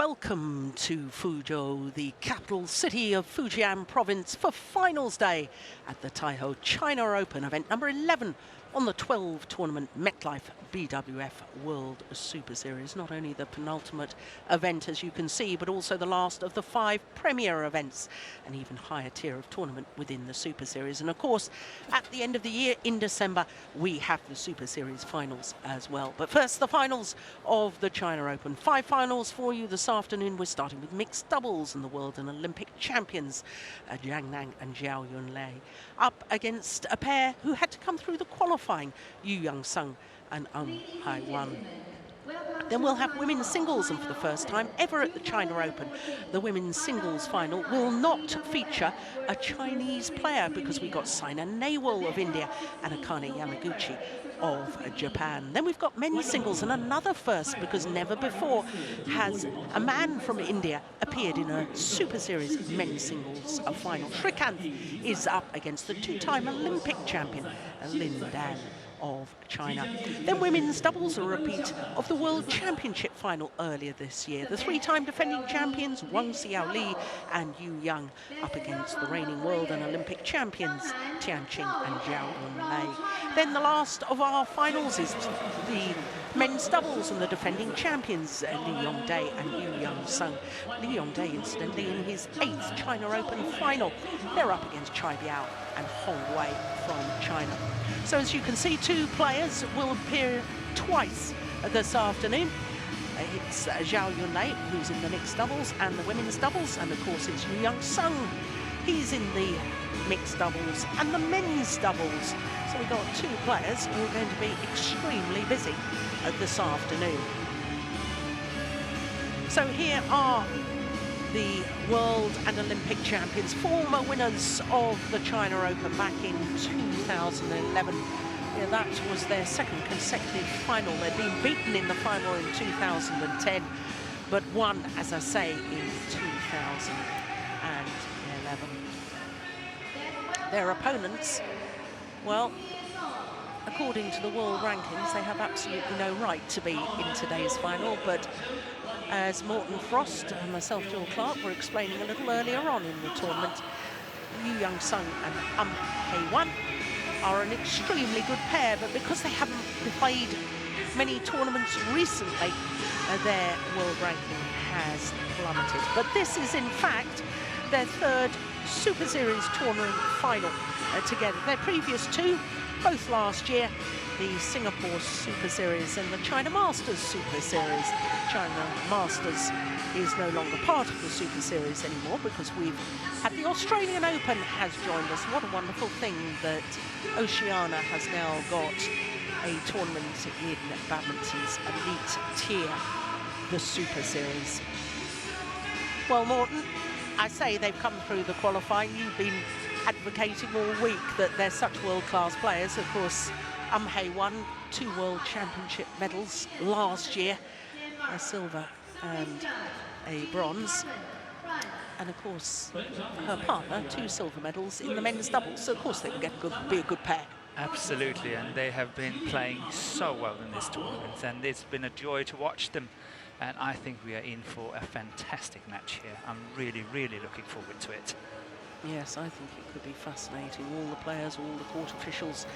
Welcome to Fuzhou, the capital city of Fujian province, for finals day at the THAIHOT China Open, event number 11 on the 12 tournament MetLife BWF World Superseries. Not only the penultimate event, as you can see, but also the last of the 5 premier events, an even higher tier of tournament within the Super Series. And of course, at the end of the year in December, we have the Super Series finals as well. But first, the finals of the China Open. 5 finals for you this afternoon. We're starting with mixed doubles, and the world and Olympic champions Zhang and Zhao up against a pair who had to come through the qualifying, Yeon-seong and Hye-won. Then we'll have women's singles, and for the first time ever at the China Open, the women's singles final will not feature a Chinese player, because we got Saina Nehwal of India and Akane Yamaguchi of Japan. Then we've got men's singles, and another first, because never before has a man from India appeared in a Super Series men's singles final. Shrikant is up against the 2-time Olympic champion Lin Dan of China. Then women's doubles, a repeat of the World Championship final earlier this year. The 3-time defending champions Wang Xiaoli and Yu Yang up against the reigning world and Olympic champions Tian Qing and Zhao Yunlei. Then the last of our finals is the men's doubles, and the defending champions Li Yongdae and Yeon-seong. Li Yongdae, incidentally, in his 8th China Open final. They're up against Chai Biao and Hong Wei from China. So as you can see, 2 players will appear twice this afternoon. It's Zhao Yunlei, who's in the mixed doubles and the women's doubles, and of course it's Yeon-seong. He's in the mixed doubles and the men's doubles. So we've got 2 players who are going to be extremely busy this afternoon. So here are the world and Olympic champions, former winners of the China Open back in 2011. Yeah, that was their 2nd consecutive final. They'd been beaten in the final in 2010, but won, as I say, in 2011. Their opponents, well, according to the world rankings, they have absolutely no right to be in today's final, but as Morten Frost and myself, Joel Clark, were explaining a little earlier on in the tournament, Yeon-seong and Hye-won are an extremely good pair, but because they haven't played many tournaments recently, their world ranking has plummeted. But this is, in fact, their 3rd Super Series tournament final together. Their previous 2, both last year, the Singapore Super Series and the China Masters Super Series. China Masters is no longer part of the Super Series anymore, because we've had the Australian Open has joined us. What a wonderful thing that Oceania has now got a tournament in badminton's elite tier, the Super Series. Well, Morten, I say they've come through the qualifying. You've been advocating all week that they're such world-class players. Of course, Hye-won, 2 World Championship medals last year, a silver and a bronze. And of course, her partner, 2 silver medals in the men's doubles. So of course they can be a good pair. Absolutely, and they have been playing so well in this tournament, and it's been a joy to watch them. And I think we are in for a fantastic match here. I'm really, really looking forward to it. Yes, I think it could be fascinating. All the players, all the court officials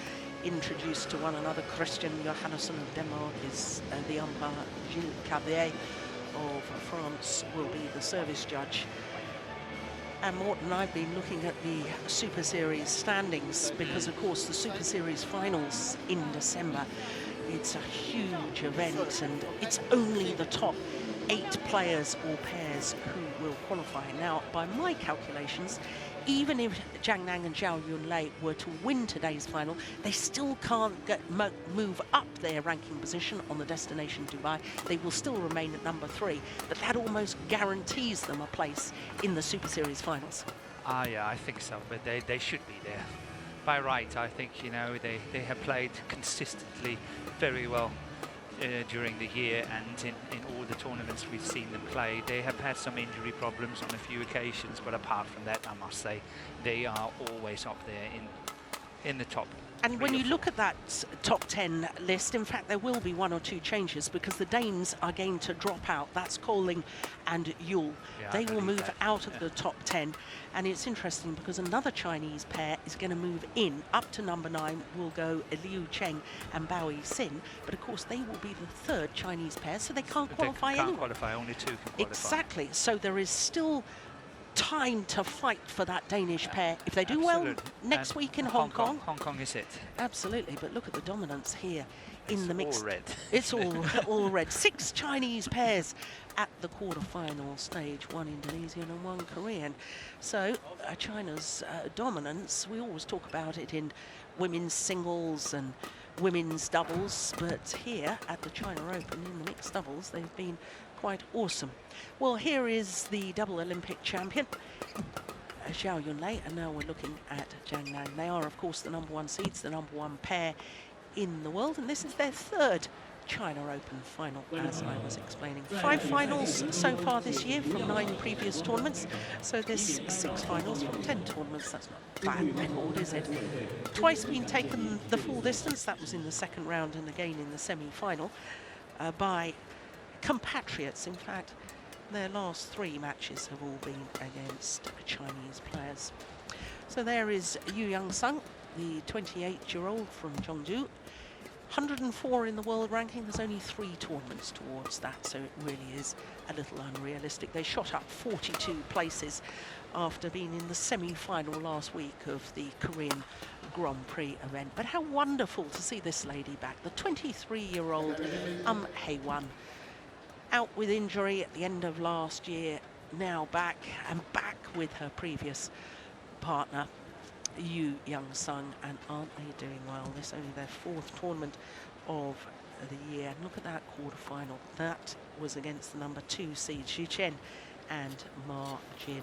introduced to one another. Christian Johannesson of Denmark is the umpire. Gilles Cavier of France will be the service judge. And Morten, I've been looking at the Super Series standings, because of course the Super Series finals in December, it's a huge event, and it's only the top 8 players or pairs who will qualify. Now, by my calculations, even if Zhang and Zhao Yunlei were to win today's final, they still can't move up their ranking position on the destination Dubai. They will still remain at number 3, but that almost guarantees them a place in the Super Series finals. Yeah, I think so, but they should be there. By right, I think, you know, they have played consistently very well during the year, and in all the tournaments we've seen them play. They have had some injury problems on a few occasions, but apart from that, I must say, they are always up there in the top And when you look at that top 10 list, in fact, there will be 1 or 2 changes because the Danes are going to drop out. That's Koling and Yule. Yeah, they will move out of the top 10. And it's interesting because another Chinese pair is going to move in. Up to number 9 will go Liu Cheng and Bao Yi-sin. But of course, they will be the 3rd Chinese pair, so they can't qualify They can't anyway. qualify, only 2 can qualify. Exactly. So there is still time to fight for that Danish pair. If they do Absolutely. well next week in Hong Hong Kong. Hong Kong is it. Absolutely, but look at the dominance here in the mix. All red. It's all red. 6 Chinese pairs at the quarter-final stage, 1 Indonesian and 1 Korean. So China's dominance, we always talk about it in women's singles and women's doubles, but here at the China Open in the mixed doubles, they've been quite awesome. Well, here is the double Olympic champion, Zhao Yunlei, and now we're looking at Zhang. They are, of course, the number 1 seeds, the number 1 pair in the world, and this is their 3rd China Open final, as I was explaining. 5 finals so far this year from 9 previous tournaments, so this 6 finals from 10 tournaments. That's not a bad record, is it? Twice been taken the full distance, that was in the 2nd round and again in the semi-final, by compatriots. In fact, their last 3 matches have all been against Chinese players. So there is Yeon-seong, the 28-year-old from Jeonju. 104 in the world ranking. There's only 3 tournaments towards that, so it really is a little unrealistic. They shot up 42 places after being in the semi-final last week of the Korean Grand Prix event. But how wonderful to see this lady back. The 23-year-old Hye-won, out with injury at the end of last year, now back with her previous partner, Yeon-seong, and aren't they doing well? This is only their 4th tournament of the year. And look at that quarter-final. That was against the number 2 seed, CHN and Ma Jin.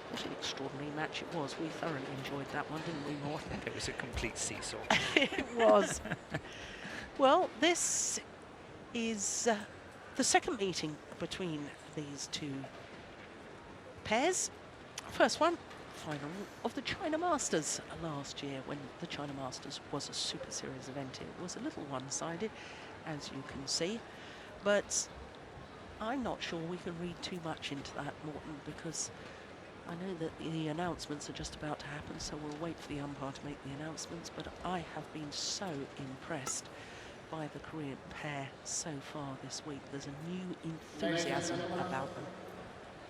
What an extraordinary match it was. We thoroughly enjoyed that one, didn't we, Morten? It was a complete seesaw. It was. Well, this is the 2nd meeting between these 2 pairs. First one, final of the China Masters last year, when the China Masters was a Super Series event. It was a little one-sided, as you can see, but I'm not sure we can read too much into that, Morten, because I know that the announcements are just about to happen, so we'll wait for the umpire to make the announcements, but I have been so impressed by the Korean pair so far this week. There's a new enthusiasm about them.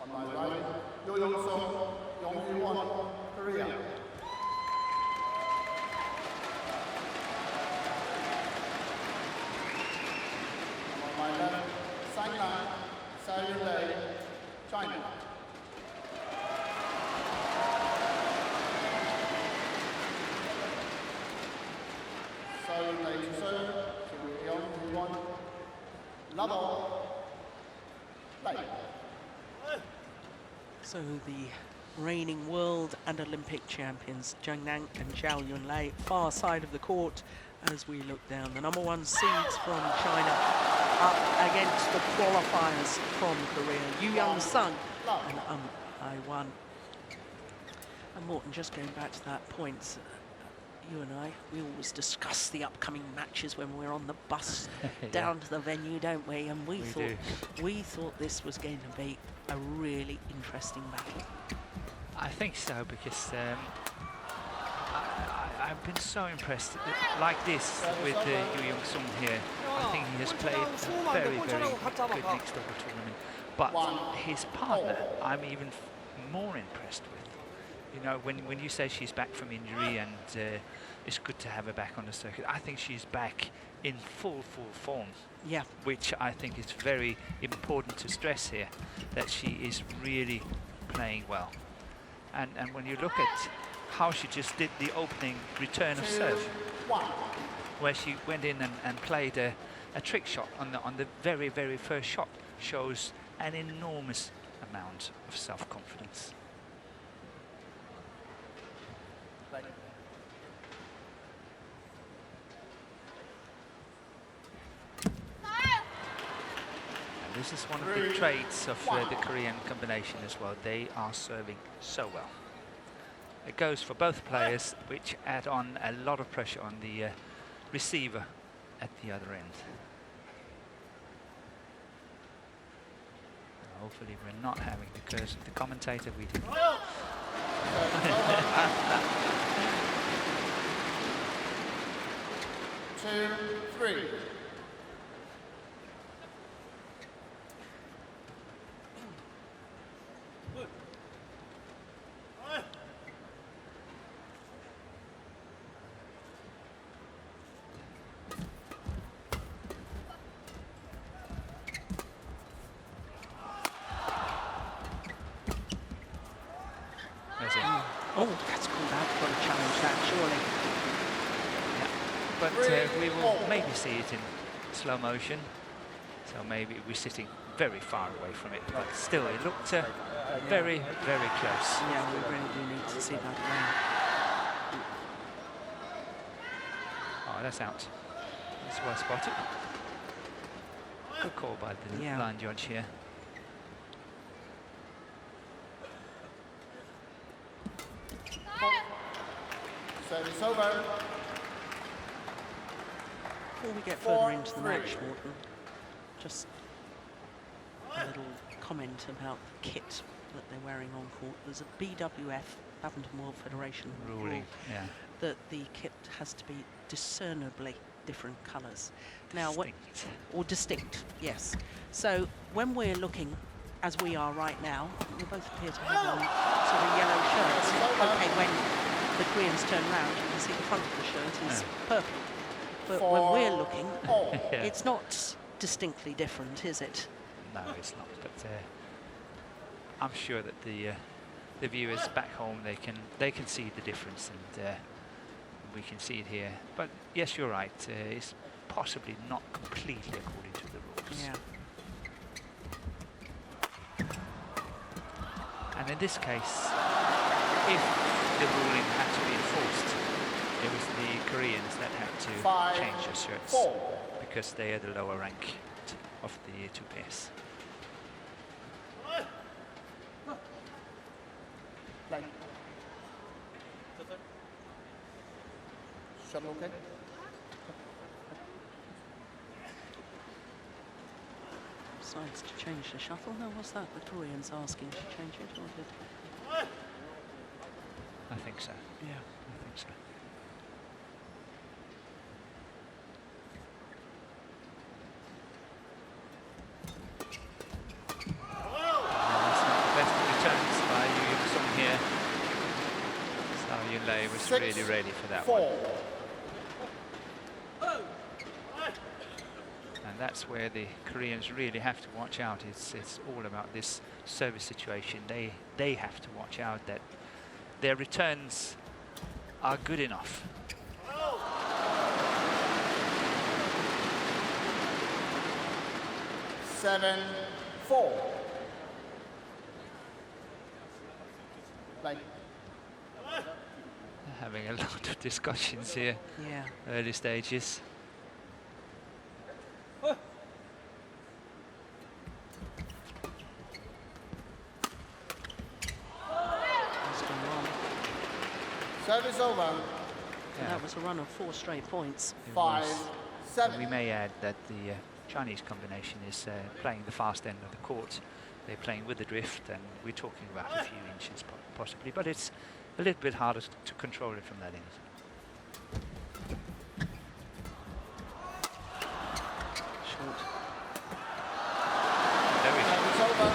On my right, Yeon-seong, Hye-won, Korea. On my left, Zhang, China. So the reigning world and Olympic champions, Zhang and Zhao Yunlei, far side of the court as we look down. The number 1 seeds from China up against the qualifiers from Korea, Yeon-seong and Hye-won. And Morten, just going back to that point, you and I, we always discuss the upcoming matches when we're on the bus down to the venue, don't we? And we thought this was going to be a really interesting battle. I think so, because I've been so impressed like this with Yeon-seong here. I think he has played a very, very good mixed double tournament. But his partner, I'm even more impressed with. You know, when you say she's back from injury and it's good to have her back on the circuit, I think she's back in full form. Yeah. Which I think is very important to stress here, that she is really playing well. And when you look at how she just did the opening return of serve, where she went in and played a trick shot on the very, very first shot, shows an enormous amount of self-confidence. This is one of the traits of the Korean combination as well. They are serving so well. it goes for both players, which add on a lot of pressure on the receiver at the other end. Hopefully we're not having the curse of the commentator. We did. 2-3. Oh, that's called out. Got to challenge that, surely. But we will maybe see it in slow motion. So maybe we're sitting very far away from it. But still, it looked very, very close. Yeah, we really do need to see that again. Oh, that's out. That's well spotted. Good call by the line judge here. Service over. Before we get further into the match, Morton, just a little comment about the kit that they're wearing on court. There's a BWF, Badminton World Federation ruling, that the kit has to be discernibly different colours. Now, Distinct. or distinct, yes. So when we're looking, as we are right now, we both appear to have on sort of yellow shirts. Okay, when the Koreans turn round, you can see the front of the shirt is purple. But when we're looking, it's not distinctly different, is it? No, it's not. But I'm sure that the viewers back home, they can see the difference, and we can see it here. But yes, you're right. It's possibly not completely according to the rules. Yeah. And in this case, if the ruling had to be enforced, it was the Koreans that had to change their shirts because they are the lower rank of the two pairs. Shuttle okay? Decides to change the shuttle. Now, was that the Koreans asking to change it, or did? I think so. Yeah. I think so. That's not the best returns by Yeon-seong here. Zhao Yunlei was really ready for that one. And that's where the Koreans really have to watch out. It's all about this service situation. They have to watch out that their returns are good enough. 7-4. Like. Having a lot of discussions here. Yeah. Early stages. Service over. Yeah. That was a run of 4 straight points. 5-7. We may add that the Chinese combination is playing the fast end of the court. They're playing with the drift, and we're talking about a few inches possibly, but it's a little bit harder to control it from that end. Short. Very short. Service over.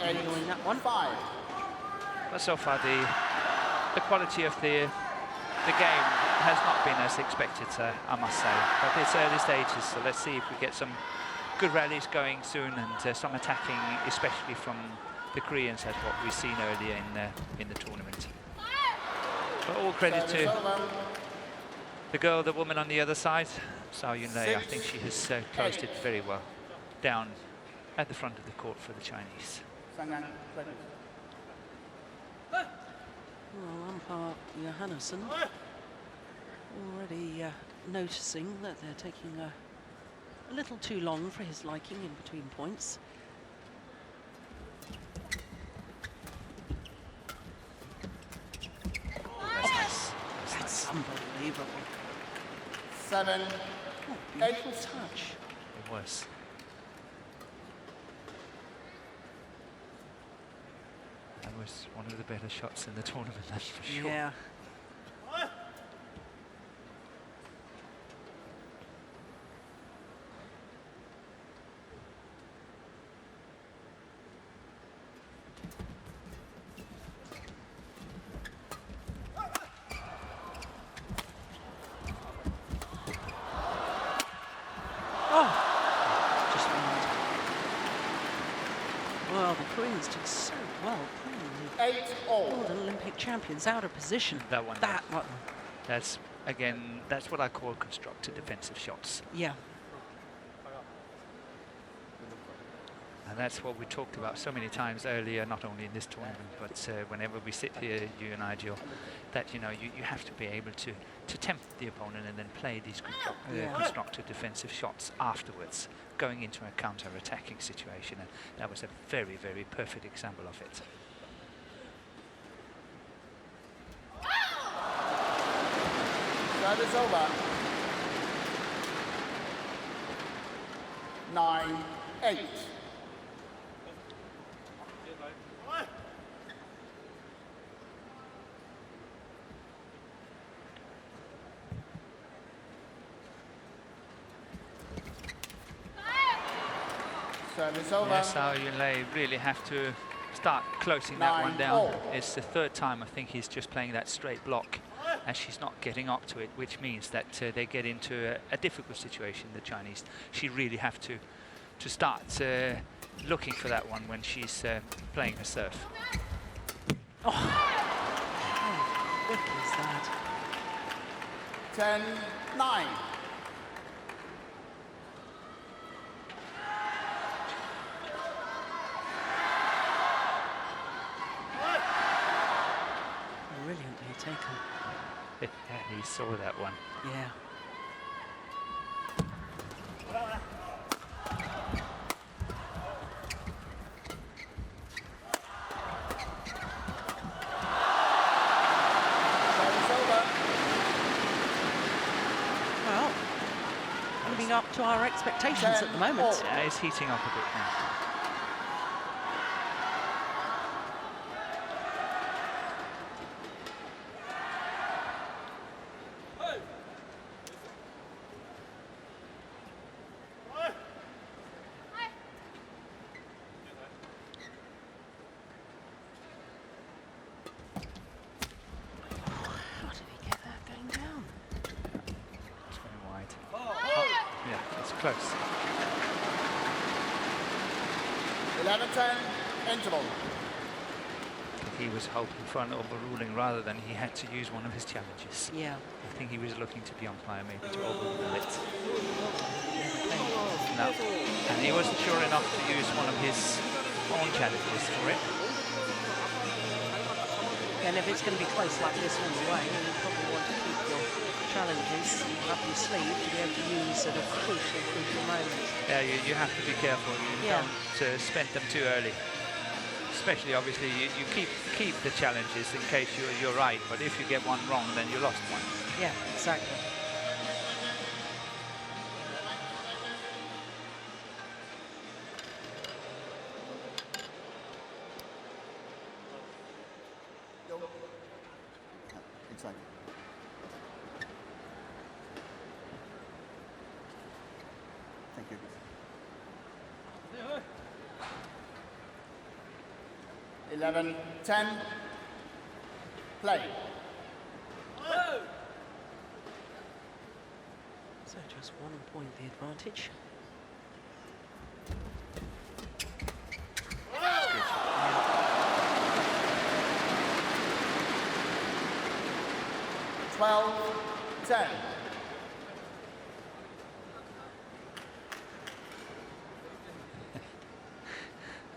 Enjoying that one. 5. But so far the quality of the game has not been as expected, I must say. But it's early stages, so let's see if we get some good rallies going soon, and some attacking, especially from the Koreans, as what we've seen earlier in the tournament. But all credit to the girl, the woman on the other side, Zhao Yunlei. I think she has closed it very well down at the front of the court for the Chinese. Well, umpire Johannesson already noticing that they're taking a little too long for his liking in between points. Unbelievable. 7, Oh, beautiful 8. touch. It was. That was one of the better shots in the tournament, that's for sure. Yeah. Oh, just wide. Well, the Koreans did so well playing 8 the all. World Olympic champions out of position. That one, That one. That's, again, that's what I call constructed defensive shots. Yeah. And that's what we talked about so many times earlier, not only in this tournament, but whenever we sit here, you and I, Jill, that, you know, you have to be able to tempt the opponent and then play these constructed defensive shots afterwards, going into a counter-attacking situation. And that was a very, very perfect example of it. Service over. 9, 8. Service over. Yes, Zhao Yunlei really have to start closing that one 9 down. all. It's the third time I think he's just playing that straight block, and she's not getting up to it, which means that they get into a difficult situation, the Chinese. She really have to start looking for that one when she's playing her serve. Oh, how good is that? 10, 9. Brilliantly taken. Yeah, he saw that one. Yeah. Service over. Well, living up to our expectations at the moment. 10 Yeah, he's heating up a bit now. How did he get that going down? It's going wide. Oh, yeah, it's close. 11, 10. Interval. He was hoping for an overruling rather than he had to use one of his challenges. Yeah. I think he was looking to the umpire maybe to overrule it. No, and he wasn't sure enough to use one of his own challenges for it. And if it's going to be close like this all the way, then you probably want to keep your challenges up your sleeve to be able to use at a crucial moment. Yeah, you have to be careful. You Yeah. don't spend them too early. Especially, obviously, you keep the challenges in case you're right. But if you get one wrong, then you lost one. Yeah, exactly. Exactly. Thank you. 11, 10. Play. So just 1 point the advantage. Good. 12, 10.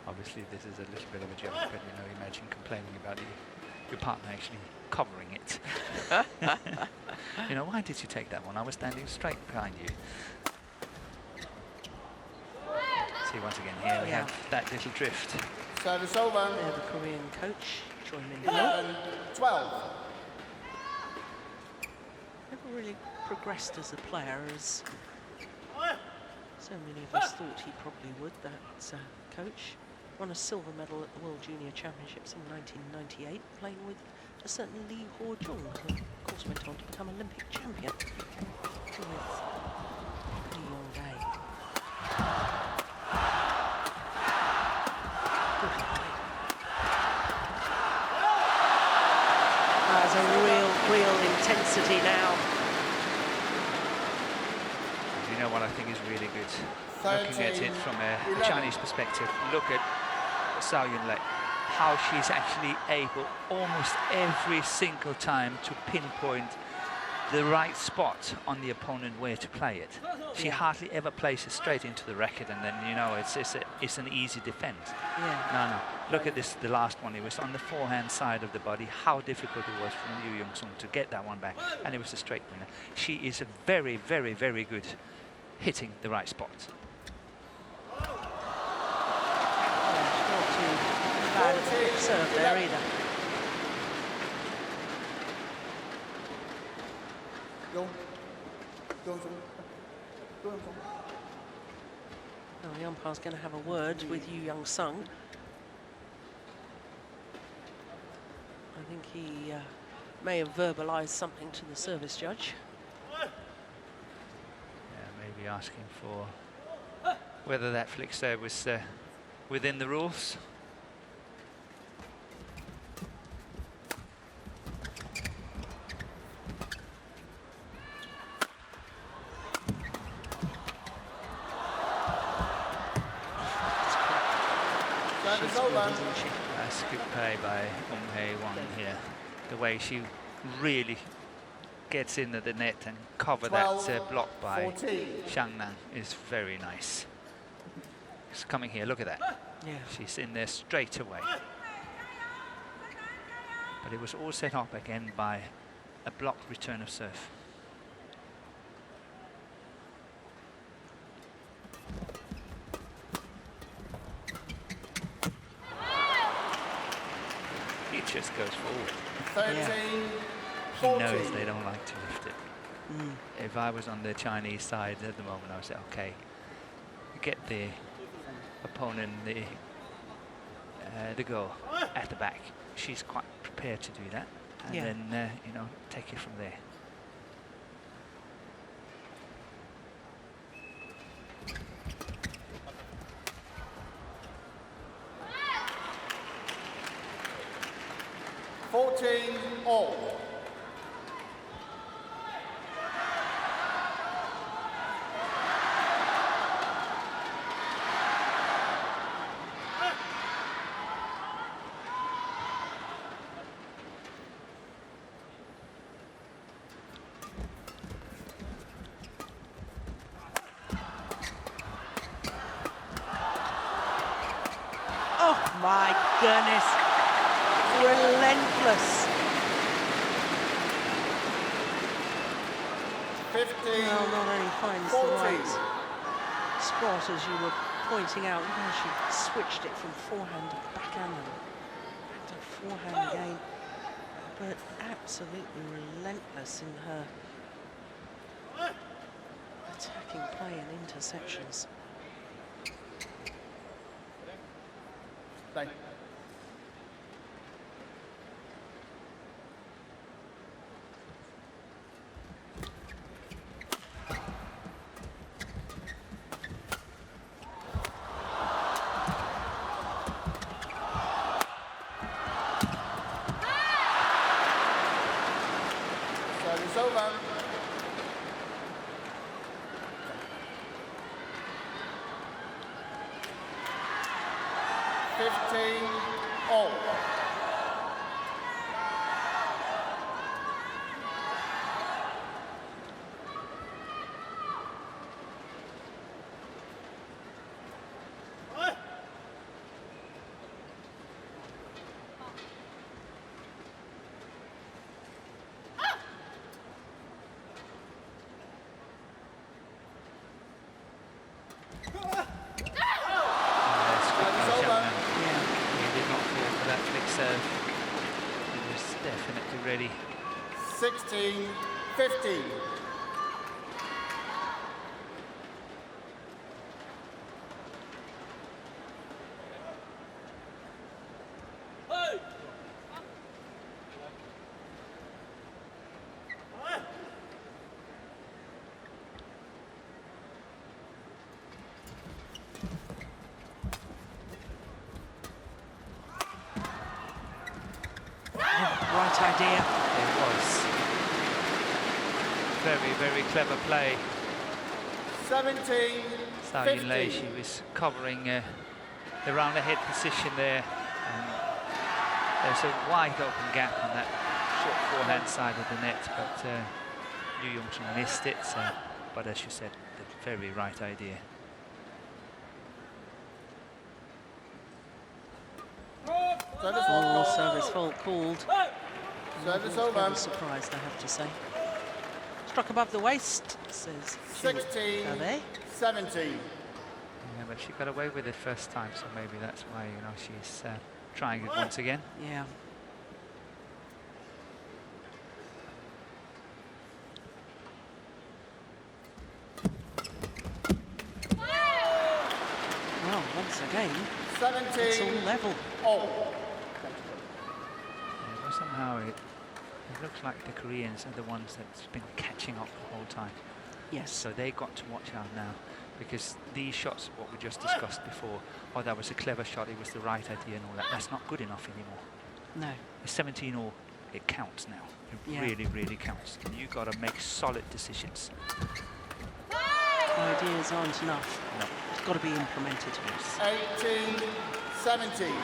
Obviously, this is a little bit of a joke, but imagine complaining about your partner actually covering it. Why did you take that one? I was standing straight behind you. See, once again, here we have that little drift. Service over. There the Korean coach joining in. 11, 12. really progressed as a player, as so many of us thought he probably would, that coach. Won a silver medal at the World Junior Championships in 1998, playing with a certain Lee-ho Jung, who of course went on to become Olympic champion with Lee Yong-dae. There's a real intensity now. You know what I think is really good? Looking at it from a Chinese perspective, look at Zhao Yunlei, how she's actually able almost every single time to pinpoint the right spot on the opponent where to play it. She hardly ever plays it straight into the racket, and then, you know, it's an easy defense. Yeah. No. Look at this, the last one. It was on the forehand side of the body, how difficult it was for Yeon-seong to get that one back, and it was a straight winner. She is a very, very, very good hitting the right spots. Not too bad at serve there either. Now the umpire's going to have a word with Yeon-seong. I think he may have verbalised something to the service judge. Yeah, maybe asking for whether that flick serve was within the rules. That's good play by Hye-won here. The way she really gets into the net and cover that block by Zhang is very nice. She's coming here, look at that. Yeah. She's in there straight away. But it was all set up again by a blocked return of serve. He just goes forward. 13, He knows they don't like to lift it. If I was on the Chinese side at the moment, I would say, okay, get the opponent the goal at the back. She's quite prepared to do that, and then you know, take it from there. all. Oh my goodness, relentless. 15, Well, not only finds the right spot, as you were pointing out, you know, she switched it from forehand to backhand and back to forehand again, but absolutely relentless in her attacking play and interceptions. Đây. Service over. 15 all. Serve. He was definitely ready. 16 15. Right idea. It was very, very clever play. 17. Zhao 15. she was covering the round ahead position there, and there's a wide open gap on that short forehand side of the net, but Yeon-seong missed it. So, but as you said, the very right idea. Service Full fault. service fault called. Service I over. was surprised, I have to say. Struck above the waist, says 16. Hye-won. 17. Yeah, but she got away with it first time, so maybe that's why, you know, she's trying it once again. Yeah. Well, once again, it's 17. all level. All. Yeah, well, somehow it looks like the Koreans are the ones that's been catching up the whole time. Yes. So they got to watch out now, because these shots, what we just discussed before, oh, that was a clever shot, it was the right idea and all that, that's not good enough anymore. No. The 17 all, it counts now. It Yeah. really, really counts. And you got to make solid decisions. Ideas aren't enough. No. It's got to be implemented. 18. 17.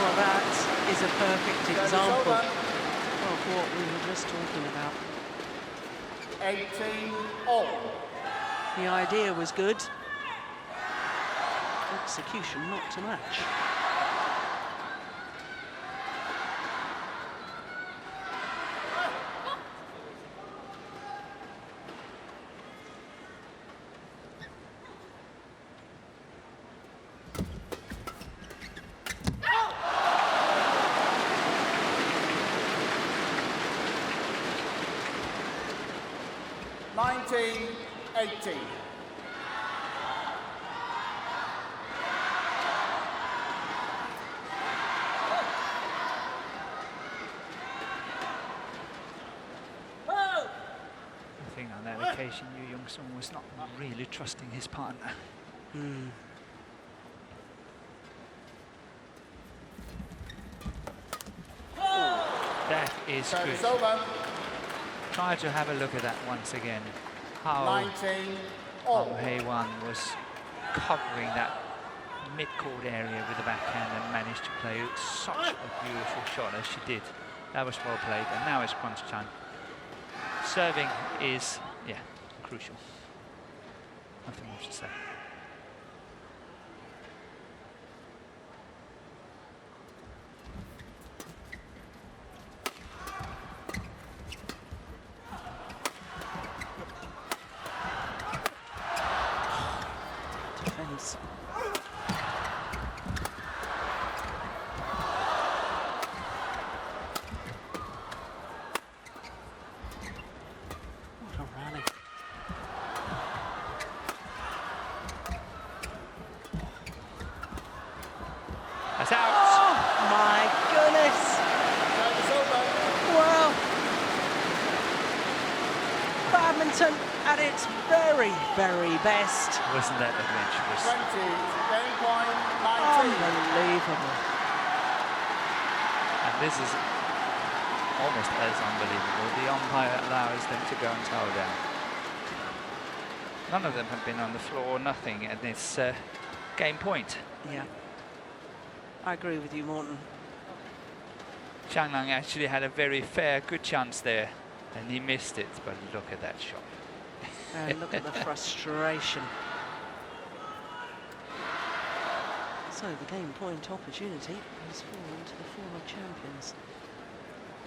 Well, that is a perfect example over. of what we were just talking about. 18. All. The idea was good. Execution not to match. Nineteen. 18. I think on that occasion, Yeon-seong was not really trusting his partner. That is Service good. over. Try to have a look at that once again. How 19. All. Hye-won was covering that mid-court area with the backhand and managed to play such a beautiful shot as she did. That was well played, and now it's crunch time. Serving is, yeah, crucial. Nothing more to say. Defense. What a rally. That's out. Oh my goodness! Service over. Wow! Badminton at its very, very best. Wasn't that adventurous? 20. Game point. 19. Unbelievable. And this is almost as unbelievable. The umpire allows them to go and towel down. None of them have been on the floor, nothing, and it's game point. Yeah. I agree with you, Morton. Zhang actually had a very fair, good chance there, and he missed it, but look at that shot. And look at the frustration. So the game point opportunity has fallen to the former champions.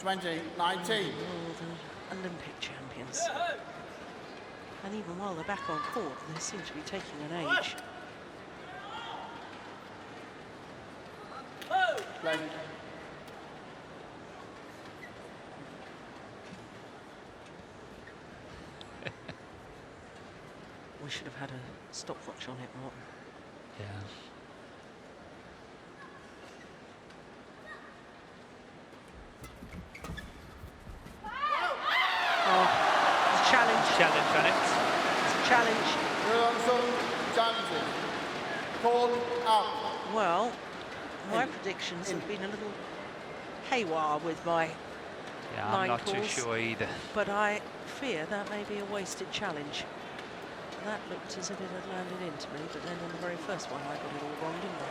20-19. World and Olympic champions. And even while they're back on court, they seem to be taking an age. Play. We should have had a stopwatch on it, Martin. Yeah. Oh, it's a challenge. Challenge on it. It's a challenge. Yeon-seong challenges. Called out. Well, my predictions have been a little haywire with my Yeah, I'm line not too calls, sure either. but I fear that may be a wasted challenge. That looked as if it had landed into me, but then on the very first one I got it all wrong, didn't I?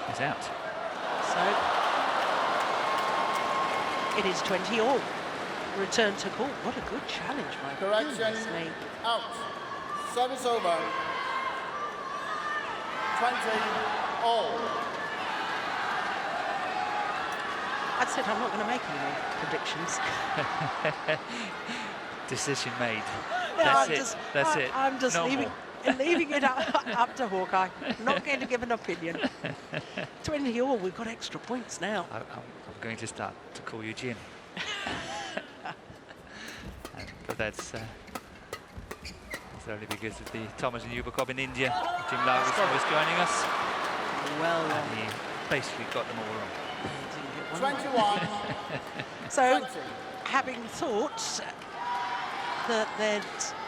He's out. So it is 20 all. Return to court. What a good challenge, my Correction. goodness me. Out. Service over. 20 all. I said I'm not going to make any more predictions. Decision made. Yeah, That's it. I'm just No leaving, more. leaving it up to Hawkeye. Not going to give an opinion. 20 all. We've got extra points now. I'm going to start to call you Jim. But that's only because of the Thomas and Yuba Cup in India. Jim Larson was joining us. Well, And he basically got them all wrong. 21. So, 20. having thought that they'd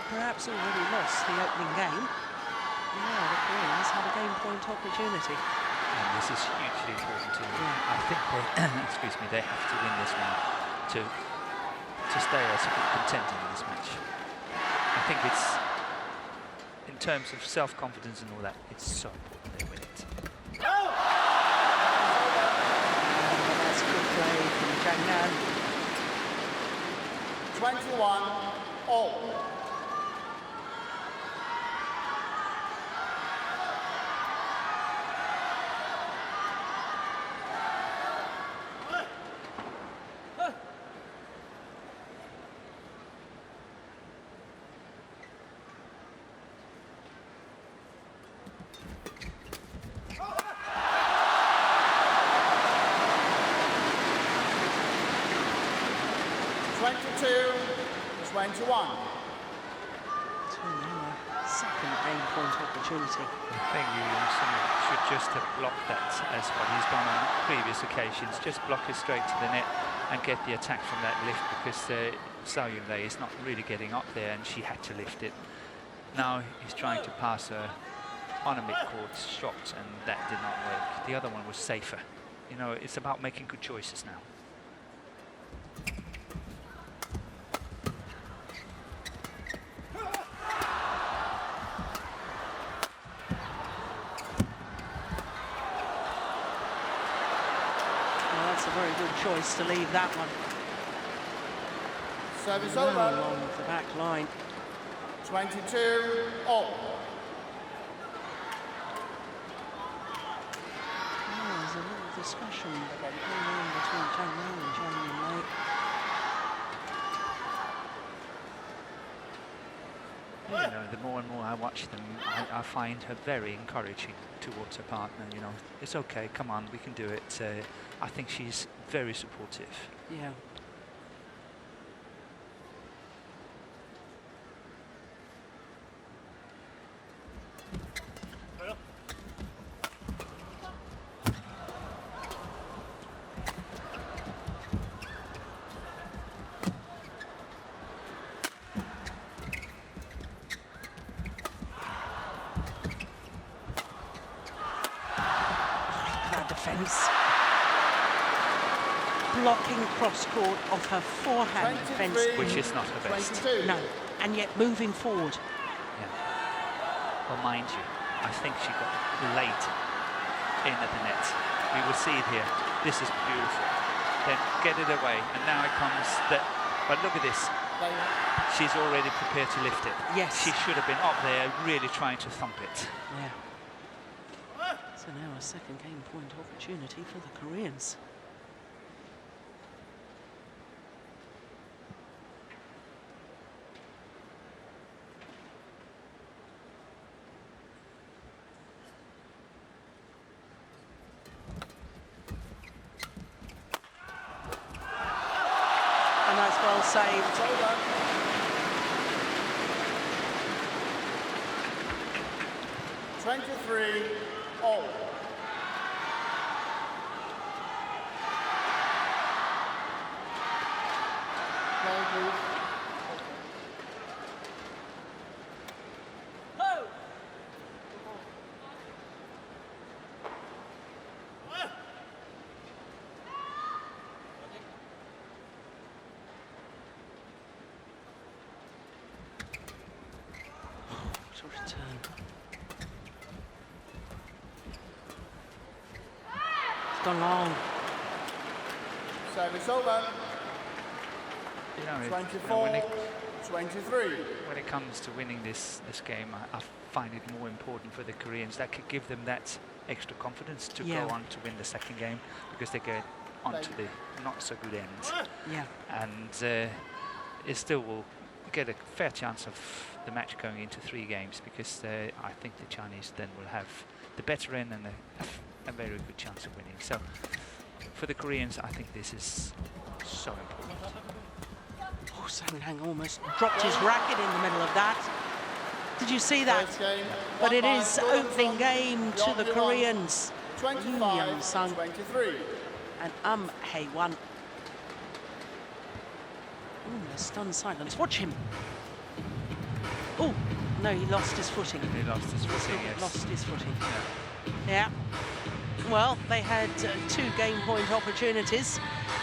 perhaps already lost the opening game, now the Koreans have a game point opportunity. And this is hugely important to them. Yeah. I think they, excuse me, they have to win this one to stay as a contender in this match. I think it's, in terms of self-confidence and all that, it's so important they win it. That's good play from Zhang. 21 all. Second game point opportunity. I think Yeon-seong should just have blocked that as what he's done on previous occasions. Just block it straight to the net and get the attack from that lift, because Zhao is not really getting up there and she had to lift it. Now he's trying to pass her on a mid-court shot and that did not work. The other one was safer. You know, it's about making good choices now. That's a very good choice to leave that one Service well over. along the back line. 22 all. There's a little discussion going on between Zhang and Zhang. You know, the more and more I watch them, I find her very encouraging towards her partner. You know, it's okay, come on, we can do it. I think she's very supportive. Yeah. Defence. Blocking cross court off her forehand defence. Which is not her best. 22. No, and yet moving forward. Yeah. Well, mind you, I think she got late in at the net. We will see it here. This is beautiful. Then get it away, and now it comes that. But look at this. Play. She's already prepared to lift it. Yes. She should have been up there really trying to thump it. Yeah. So now a second game point opportunity for the Koreans. And that's well saved. It's over. Twenty-three all. Play, please. To return. It's gone long. Service over. You know, 24, 23. when it comes to winning this game, I find it more important for the Koreans. That could give them that extra confidence to Yeah. go on to win the second game, because they get onto the not so good end, Yeah. and it still will get a fair chance of the match going into 3 games, because I think the Chinese then will have the better end and a very good chance of winning. So for the Koreans, I think this is so important. Oh, Zhang almost dropped his racket in the middle of that. Did you see that? First game, But won it by is opening Yeon-seong, game to the Yeon-seong, Koreans. 25, Yeon-seong 23. and Hye-won. Ooh, a stunned silence. Watch him. Oh, no, he lost his footing. He lost his footing, yes. Lost his footing. Yeah. Yeah. Well, they had 2 game point opportunities.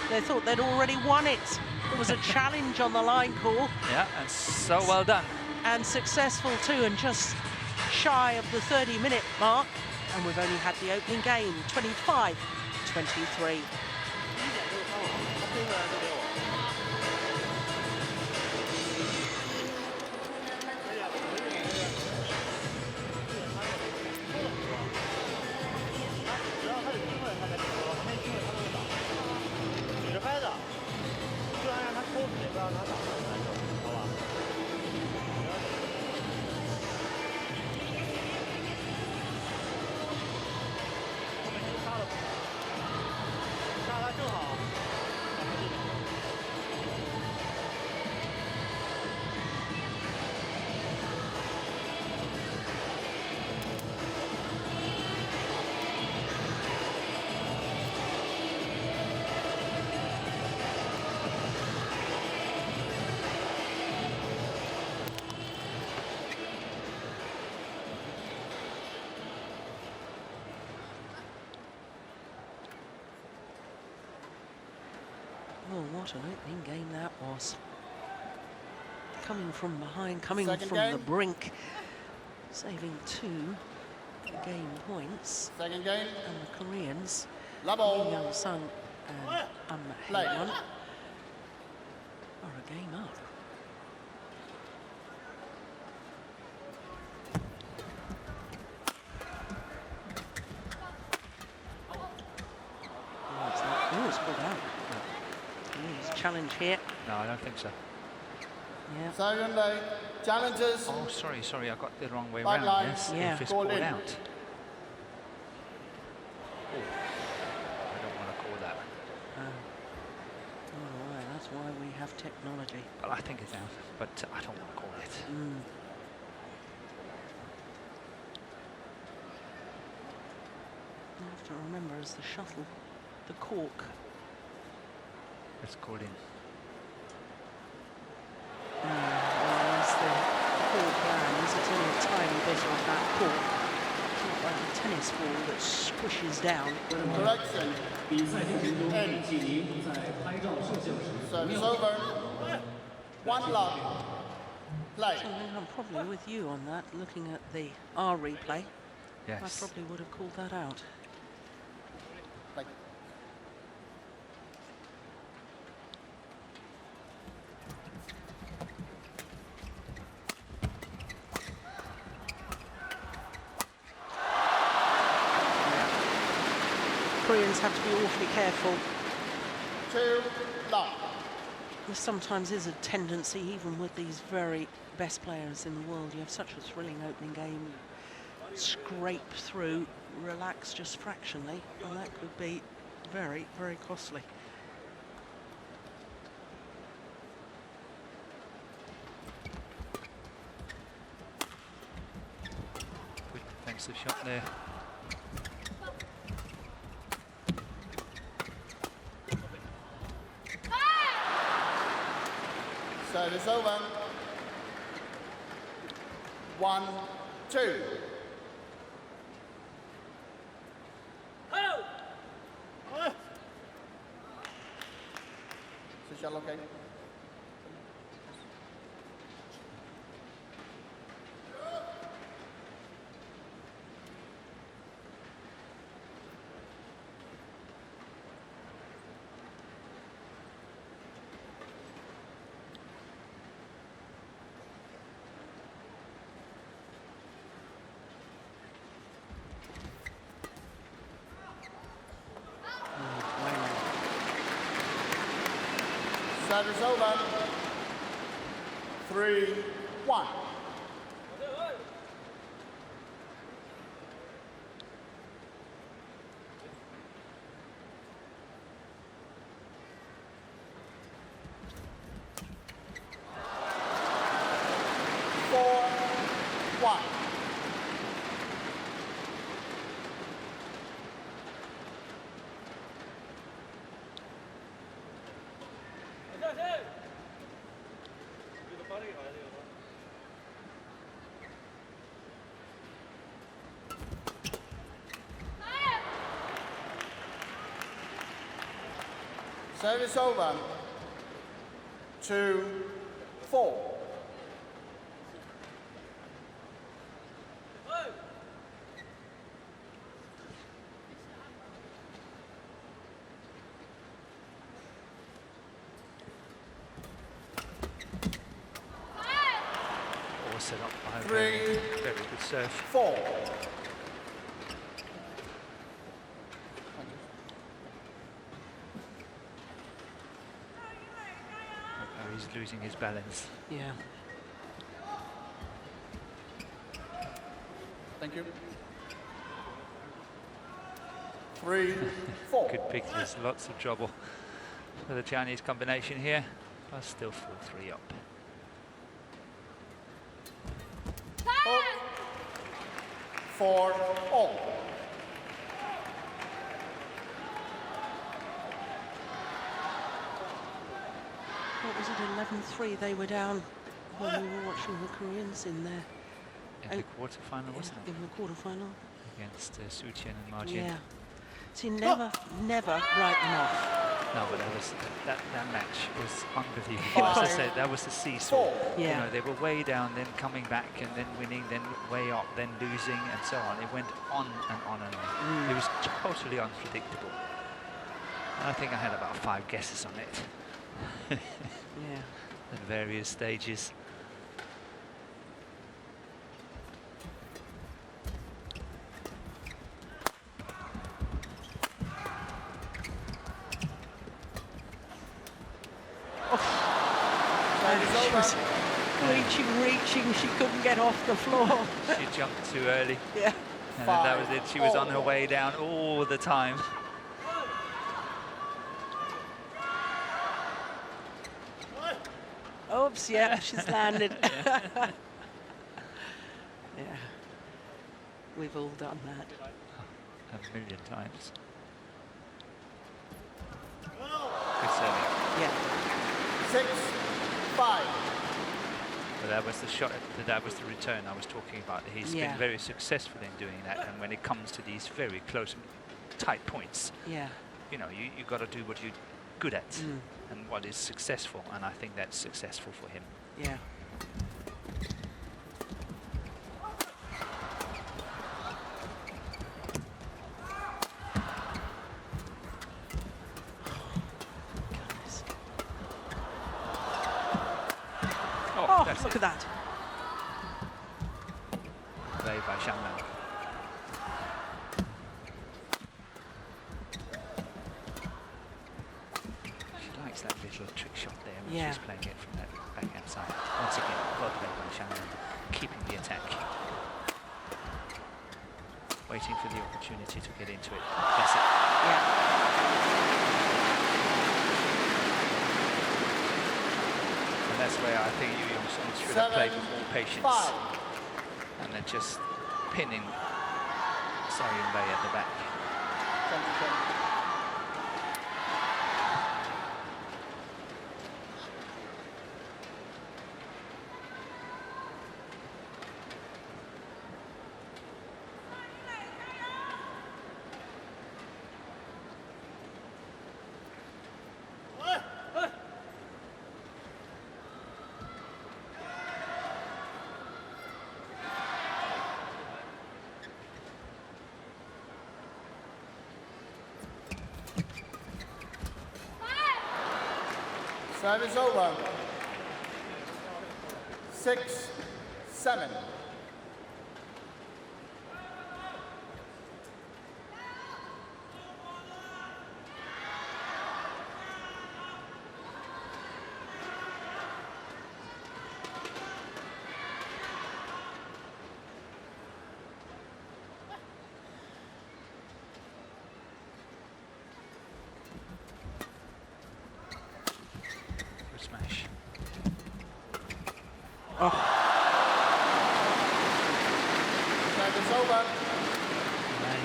They thought they'd already won it. There was a challenge on the line call. Yeah, and so well done. And successful too, and just shy of the 30-minute mark. And we've only had the opening game, 25-23. Oh, what an opening game that was. Coming from behind, coming Second from game. the brink, saving 2 game points. Second game, And the Koreans, level. Yeon-seong and Play. Hye-won, are a game up. Oh, it's pulled out. There's a challenge here. No, I don't think so. Yeah. Second day, challenges. Oh, sorry, I got the wrong way White around. line. Yes, Yeah. if it's Call called in. out. Oh, I don't want to call that. Oh, right, that's why we have technology. Well, I think it's out, but I don't want to call it. You have to remember, as the shuttle, the cork. It's called in. Well, as the cork lands, it's only a tiny bit of that cork. It's not like a tennis ball that squishes down. Correction. Service over. 1 love. Play. So I think I'm probably with you on that, looking at the R replay. I Yes. probably would have called that out. Play. Koreans have to be awfully careful. 2 love. There sometimes is a tendency, even with these very best players in the world, you have such a thrilling opening game, you scrape through, relax just fractionally, and that could be very, very costly. Good defensive shot there. Service over. 1-2. Is the shot okay? Service over. 3-1. Service over. 2-4. All set up by 3-4. very good serve. Oh, he's losing his balance. Yeah. Thank you. 3-4. Good pick. There's lots of trouble for the Chinese combination here, but still 4-3 up. 4-all. What was it, 11-3 they were down when we were watching the Koreans in there. In the quarterfinal, wasn't it? In the quarterfinal. Against CHN and Ma Jin. Yeah. See, never write them off. No, but that match was unbelievable. As I said, that was the seesaw. Yeah. You know, they were way down, then coming back, and then winning, then way up, then losing, and so on. It went on and on and on. It was totally unpredictable. And I think I had about 5 guesses on it. Yeah. At various stages. She was reaching, she couldn't get off the floor. She jumped too early. Yeah. And then that was it. She was on her way down all the time. Oops, yeah, she's landed. Yeah. We've all done that. A million times. Good serving. Yeah. 6-5. But that was the shot, that was the return I was talking about. He's been very successful in doing that, and when it comes to these very close, tight points, you know, you got to do what you're good at and what is successful, and I think that's successful for him. Yeah. Oh, look at that. Play by Zhang. little trick shot there when Yeah. she's playing it from that backhand side. Once again, well played by Zhang, keeping the attack. Waiting for the opportunity to get into it. That's it. Yeah. And that's where I think Yeon-seong should have played with more patience. 5. And then just pinning Zhao at the back. 20. Service over. 6-7. Smash. Oh, Service over.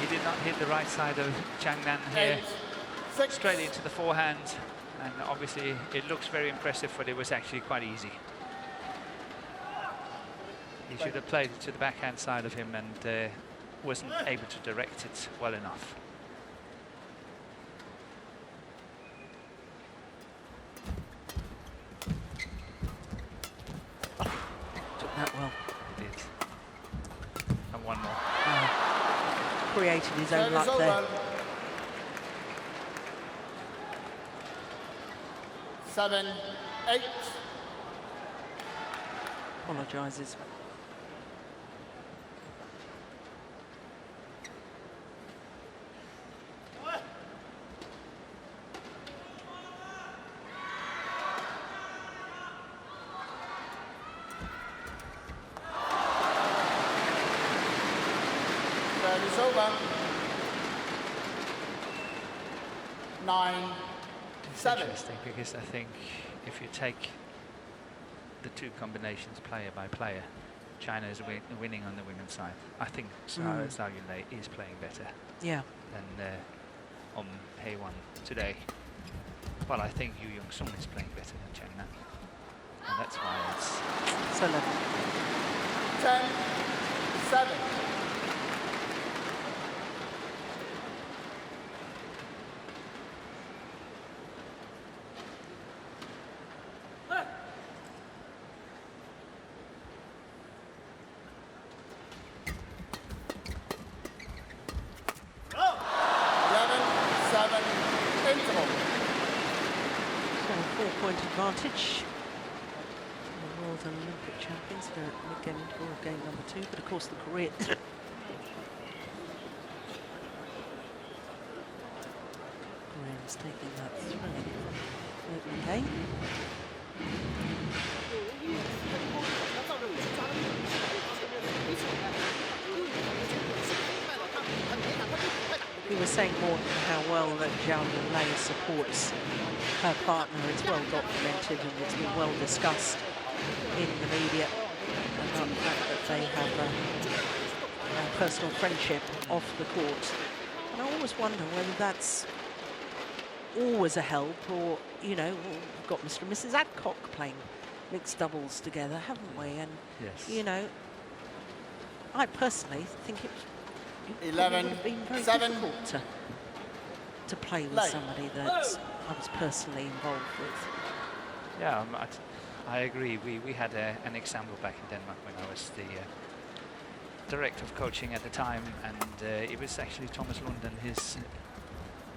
He did not hit the right side of Zhang here. 8-6. Straight into the forehand. And obviously it looks very impressive, but it was actually quite easy. He should have played it to the backhand side of him and wasn't able to direct it well enough. took that well. He did. And one more. Created his own Service luck there. over. 7-8. Apologises. Service over. 9-7. Interesting, because I think if you take the two combinations player by player, China is winning on the women's side. I think Zhao is playing better Yeah. than on Hye-won today. But I think Yeon-seong is playing better than Zhang. And that's why it's... So level. 10-7. So 4-point advantage. The World Olympic champions are at mid-game interval of game number 2, but of course the Koreans. Koreans taking that through. Opening game. We were saying more than how well that Zhao supports her partner. It's well documented and it's been well discussed in the media about the fact that they have a personal friendship off the court. And I always wonder whether that's always a help, or, you know, we've got Mr. and Mrs. Adcock playing mixed doubles together, haven't we? And, Yes. you know, I personally think it would 11, have been very 7. difficult to play with Late. somebody that I was personally involved with. Yeah, I agree. We had an example back in Denmark when I was the director of coaching at the time, and it was actually Thomas Lund and his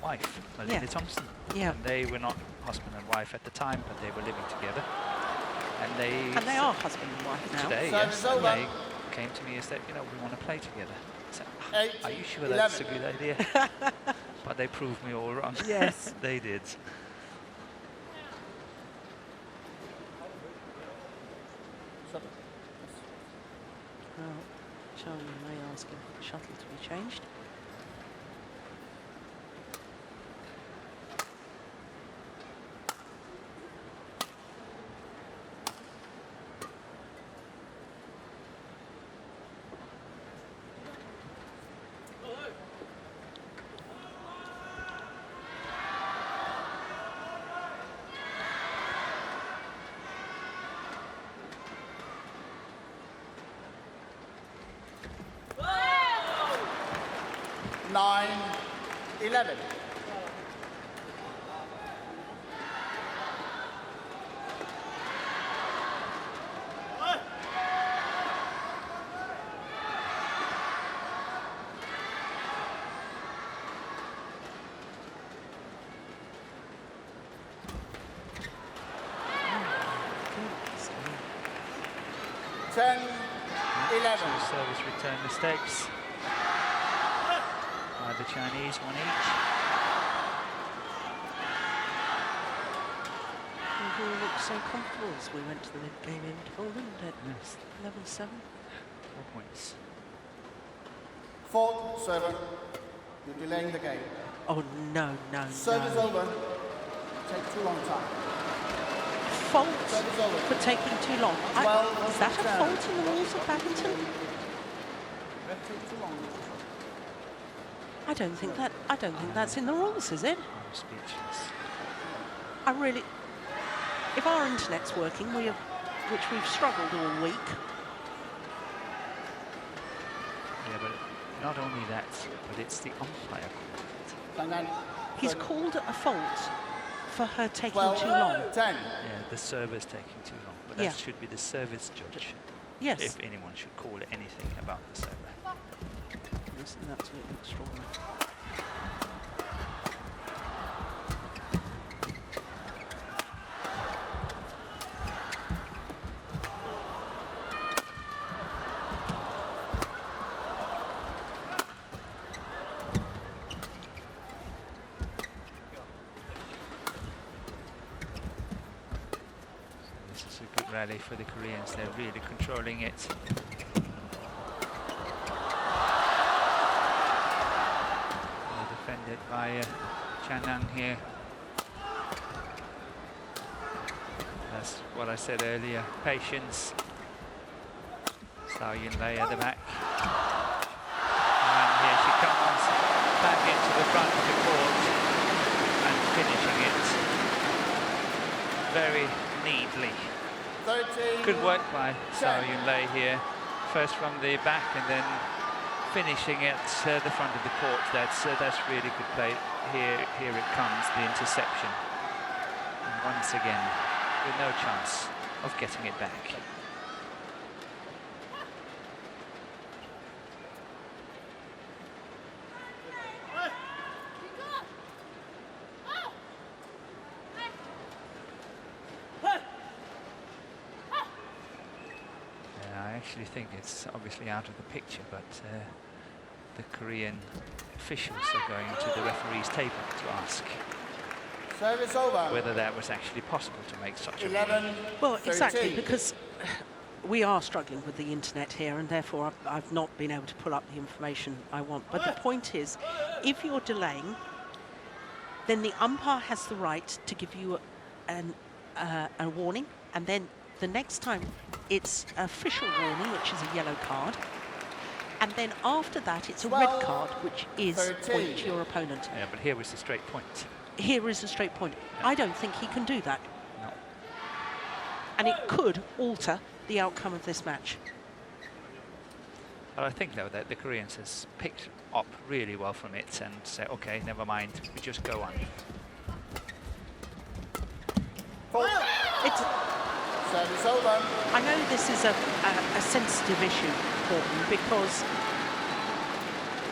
wife, Malene Thompson. Yeah. And they were not husband and wife at the time, but they were living together. And they are husband and wife now. today, Service yes, and over. they came to me and said, you know, we want to play together. I said, are you sure that's a good idea? But they proved me all wrong. Yes. They did. Well, Zhao may ask him for the shuttle to be changed. Nine, 11. Ten, 11. Two service return mistakes by the Chinese, one each. We all looked so comfortable as we went to the mid-game interval, didn't it? Yes. Level 7. 4 points. Fourth server. You're delaying the game. Oh, no, no, Service no. over. Take too long time. Fault Service over. for taking too long. Is that a fault in the rules of badminton? That takes too long. I don't think that's in the rules, is it? I'm speechless. I really, if our internet's working, which we've struggled all week. Yeah, but not only that, but it's the umpire called it. He's called it a fault for her taking too long. 10. Yeah, the server's taking too long, but that Yeah. should be the service judge. Yes. If anyone should call it anything about the server. This is absolutely extraordinary. This is a good rally for the Koreans. They're really controlling it. Defended by Chan here. That's what I said earlier. Patience. Zhao Yunlei at the back. And here she comes back into the front of the court and finishing it very neatly. 13. Good work by Zhao Yunlei here. First from the back and then finishing at the front of the court. That's really good play. Here it comes, the interception. And once again, with no chance of getting it back. I actually think it's obviously out of the picture, but the Korean officials are going to the referee's table to ask Service over. whether that was actually possible to make such a 11. Well, exactly, 13. because we are struggling with the internet here, and therefore I've not been able to pull up the information I want. But the point is, if you're delaying, then the umpire has the right to give you a warning, and then the next time it's official warning, which is a yellow card, and then after that it's a red 12, card, which is 13. point to your opponent. Yeah, but here was the straight point. Here is a straight point. I don't think he can do that, No. and it could alter the outcome of this match. But I think, though, that the Koreans has picked up really well from it and say, okay, never mind, we just go on. It's, Service over. I know this is a sensitive issue for them, because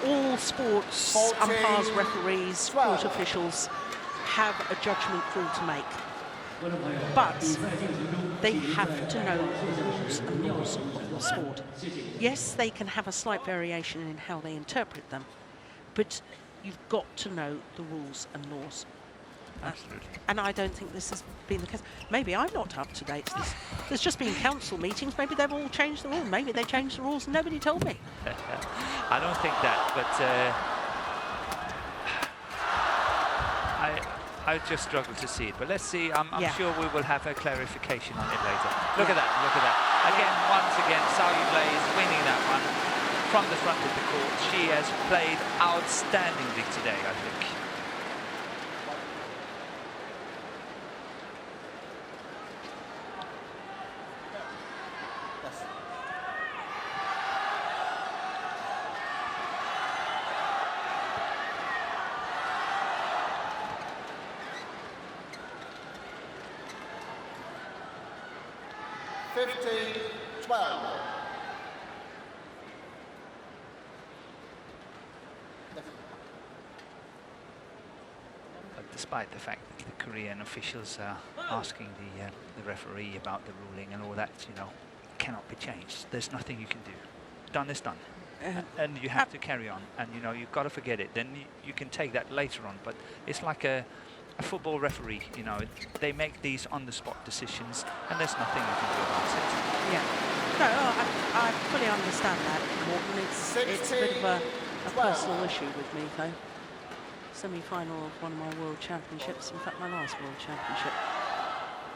all sports 14, umpires, referees, 12. court officials have a judgment call to make. But they have to know the rules and laws of the sport. Yes, they can have a slight variation in how they interpret them, but you've got to know the rules and laws. Absolutely. And I don't think this has been the case. Maybe I'm not up to date. There's just been council meetings. Maybe they've all changed the rules. Maybe they changed the rules and nobody told me. I don't think that, but I just struggle to see it. But let's see. I'm sure we will have a clarification on it later. Look at that. Look at that. Again, once again, Zhao is winning that one from the front of the court. She has played outstandingly today, I think. Despite the fact that the Korean officials are asking the referee about the ruling and all that, you know, cannot be changed. There's nothing you can do. Done is done. And you have to carry on. And, you know, you've got to forget it. Then you can take that later on. But it's like a football referee, you know. They make these on-the-spot decisions, and there's nothing you can do about it. Yeah. No, I fully understand that, Morten. It's a bit of a personal issue with me, though. Semi-final of one of my World Championships, in fact my last World Championship,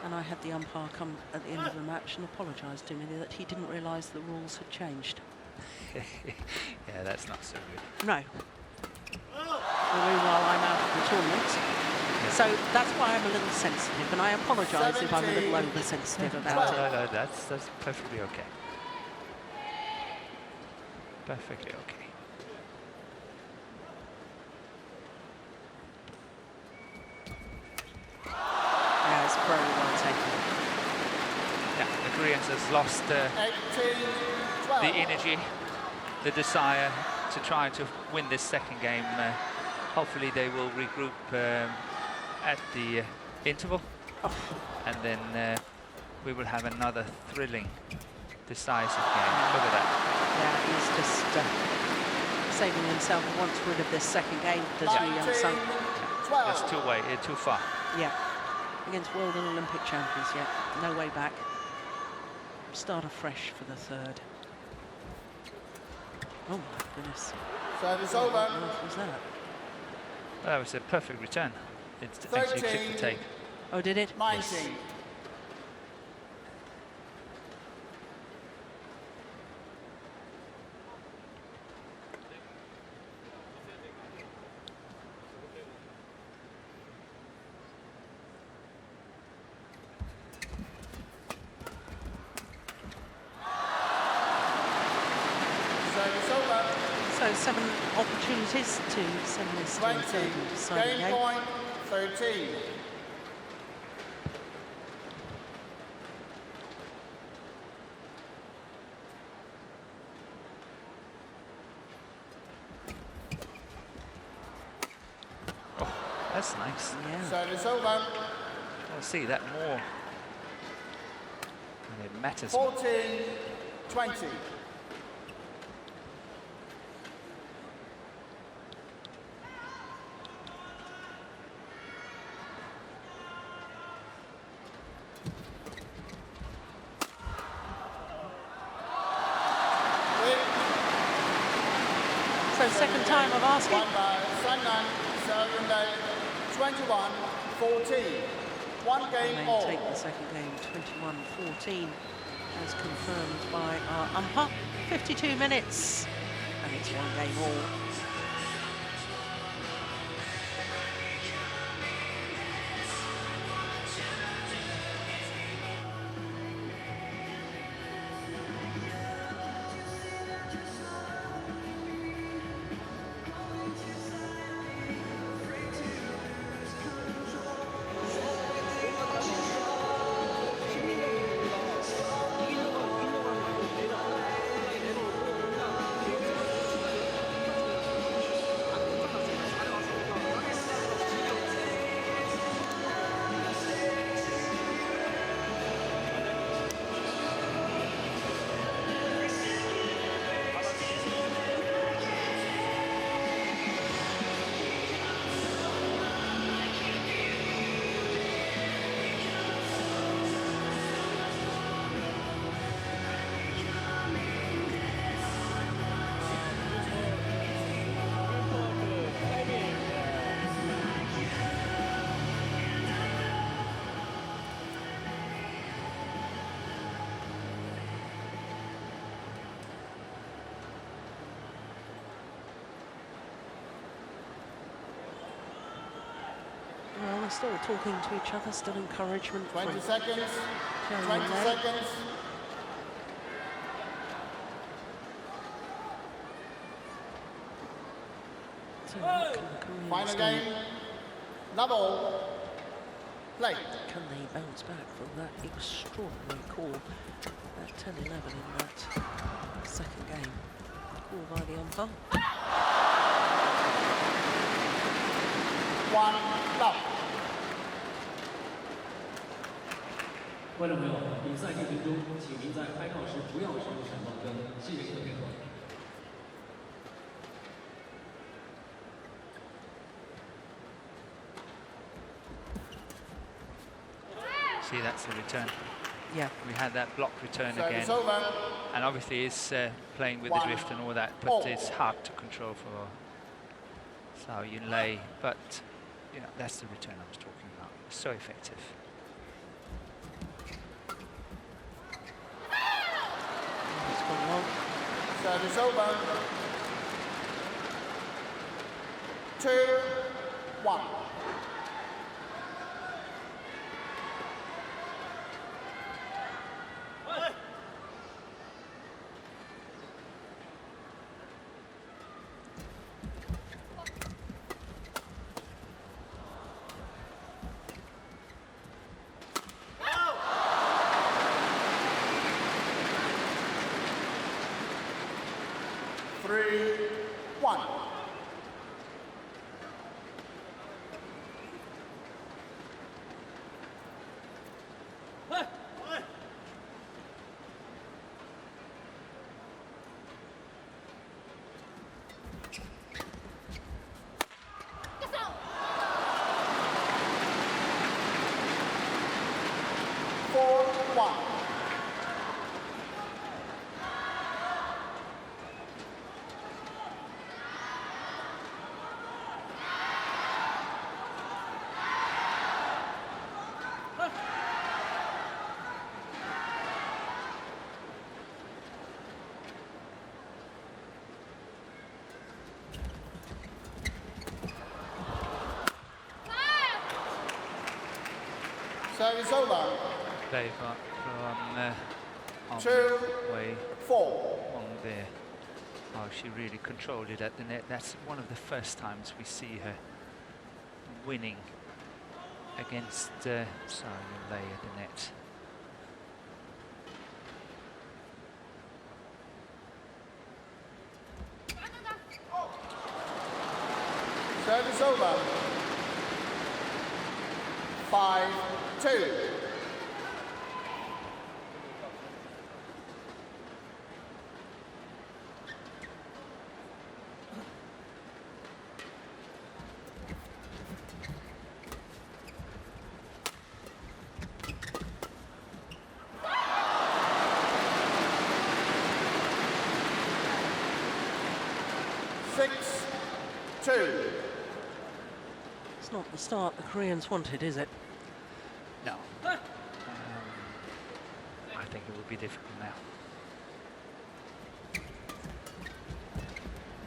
and I had the umpire come at the end of the match and apologise to me that he didn't realise the rules had changed. Yeah, that's not so good. No. Meanwhile, I'm out of the tournament, so that's why I'm a little sensitive, and I apologise if I'm a little oversensitive about it. No, that's perfectly okay. Perfectly okay. Very well taken. Yeah, the Koreans has lost the energy, the desire to try to win this second game. Hopefully they will regroup at the interval, and then we will have another thrilling, decisive game. Look at that. Yeah, he's just saving himself. He wants rid of this second game, does Yeon-seong? That's too far. Yeah. Against World and Olympic champions, yeah. No way back. Start afresh for the third. Oh my goodness. Service over. What on earth was that? Well, that was a perfect return. It actually clipped the tape. Oh, did it? 19. Yes. So 7 opportunities to send this to the third and deciding Game game. point 13. Oh, that's nice. Yeah. Service over. We'll see that more. And it matters more. 14-20. So second time of asking. 21-14. One game all. Take the second game, 21-14, as confirmed by our umpire. 52 minutes, and it's one game all. still talking to each other, still encouragement 20 from seconds. Zhang 20 and Lei. seconds. So what can the Koreans Final do? game. Level. Play. Can they bounce back from that extraordinary call at 10-11 in that second game? Call by the umpire. 1 love. 观众朋友，比赛进行中，请您在拍照时不要使用闪光灯，谢谢您的配合。 See, that's the return. Yeah. We had that block return Service again. over. And obviously it's playing with the 1 drift and all that, but all. it's hard to control for Zhao Yunlei. But, you know, that's the return I was talking about. So effective. It's gone long. Service over. 2, 1. Three, 1. Four, 1. Service over. Play from Two, way 4. on there. Oh, she really controlled it at the net. That's one of the first times we see her winning against Zhao Yunlei at the net. Service over. 5-2. It's not the start the Koreans wanted, is it? No. I think it will be difficult now.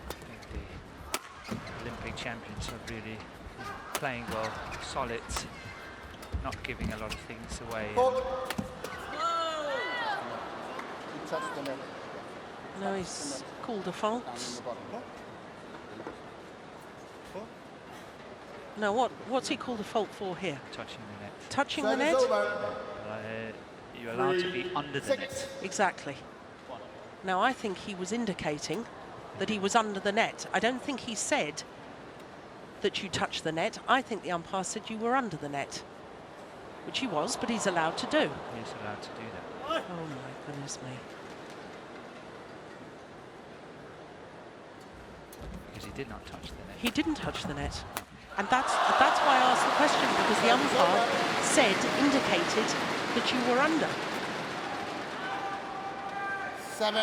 I think the Olympic champions are really playing well, solid, not giving a lot of things away. He touched the net. No, he's called a fault. Down in the bottom. No, what's he called a fault for here? Touching the net. Touching the Service net? over. You're allowed to be under the net. Exactly. Now, I think he was indicating that he was under the net. I don't think he said that you touched the net. I think the umpire said you were under the net, which he was, but he's allowed to do. He's allowed to do that. Oh, my goodness me. Because he did not touch the net. He didn't touch the net. And that's why I asked the question, because the umpire indicated that you were under. 7-3.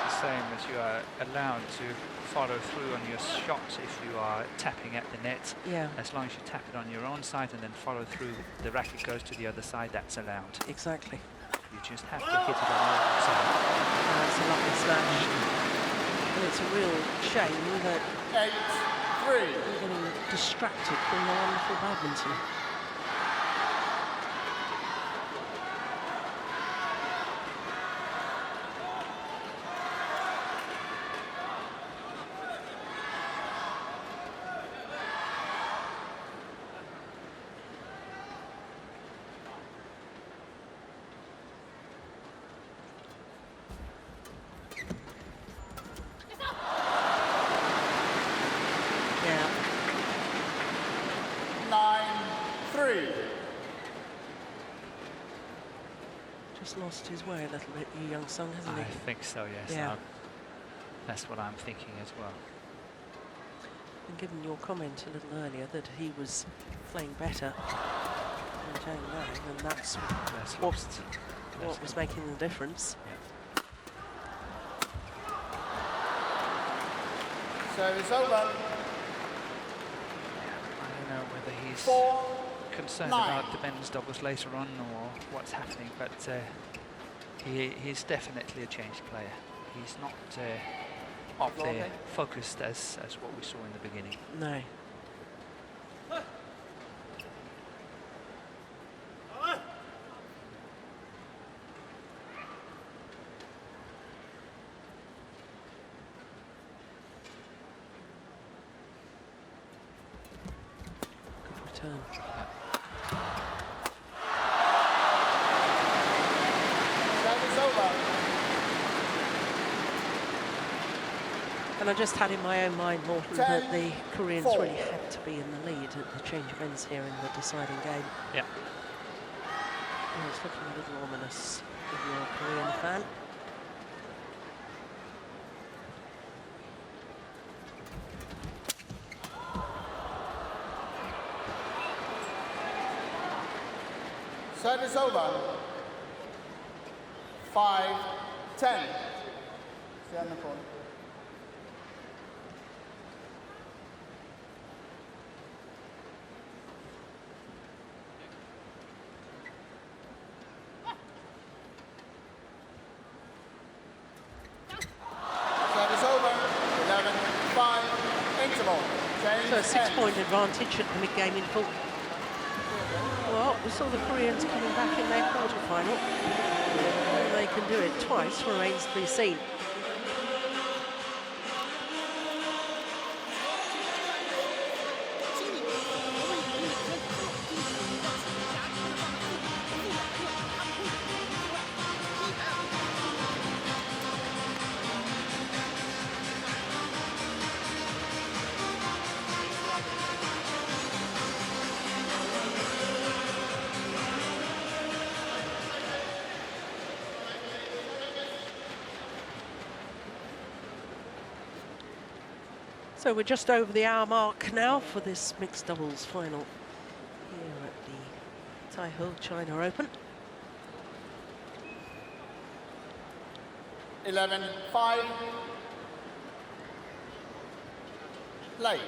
It's the same as you are allowed to follow through on your shots if you are tapping at the net. Yeah. As long as you tap it on your own side and then follow through, the racket goes to the other side, that's allowed. Exactly. You just have to hit it on your own side. That's a lovely smash. And it's a real shame that 8-3. we're getting distracted from the wonderful badminton. Yeah. 9-3. Just lost his way a little bit, Yeon-seong, hasn't he? I think so, yes. Yeah. That's what I'm thinking as well. And given your comment a little earlier that he was playing better than Zhang, and that's what was making the difference. Service over. I don't know whether he's 4. concerned 9. about the men's doubles later on or what's happening, but he's definitely a changed player. He's not up there focused as what we saw in the beginning. No. Good return. Service over. And I just had in my own mind, Morton, 10, that the Koreans 4. really had to be in the lead at the change of ends here in the deciding game. Yeah. Oh, it's looking a little ominous if you're a Korean fan. Service over. 5-10. Stay on the corner. Service over. 11-5. Interval. Change So a 6 10. point advantage at the mid-game interval. Well, we saw the Koreans coming back in their quarter-final. Whether they can do it twice remains to be seen. So we're just over the hour mark now for this mixed doubles final here at the THAIHOT China Open. 11-5. Play.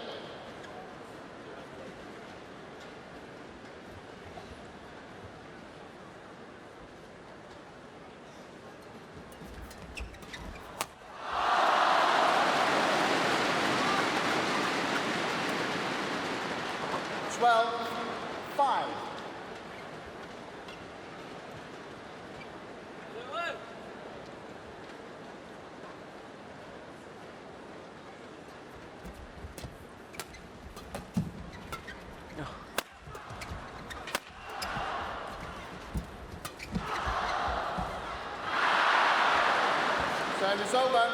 No. Service over.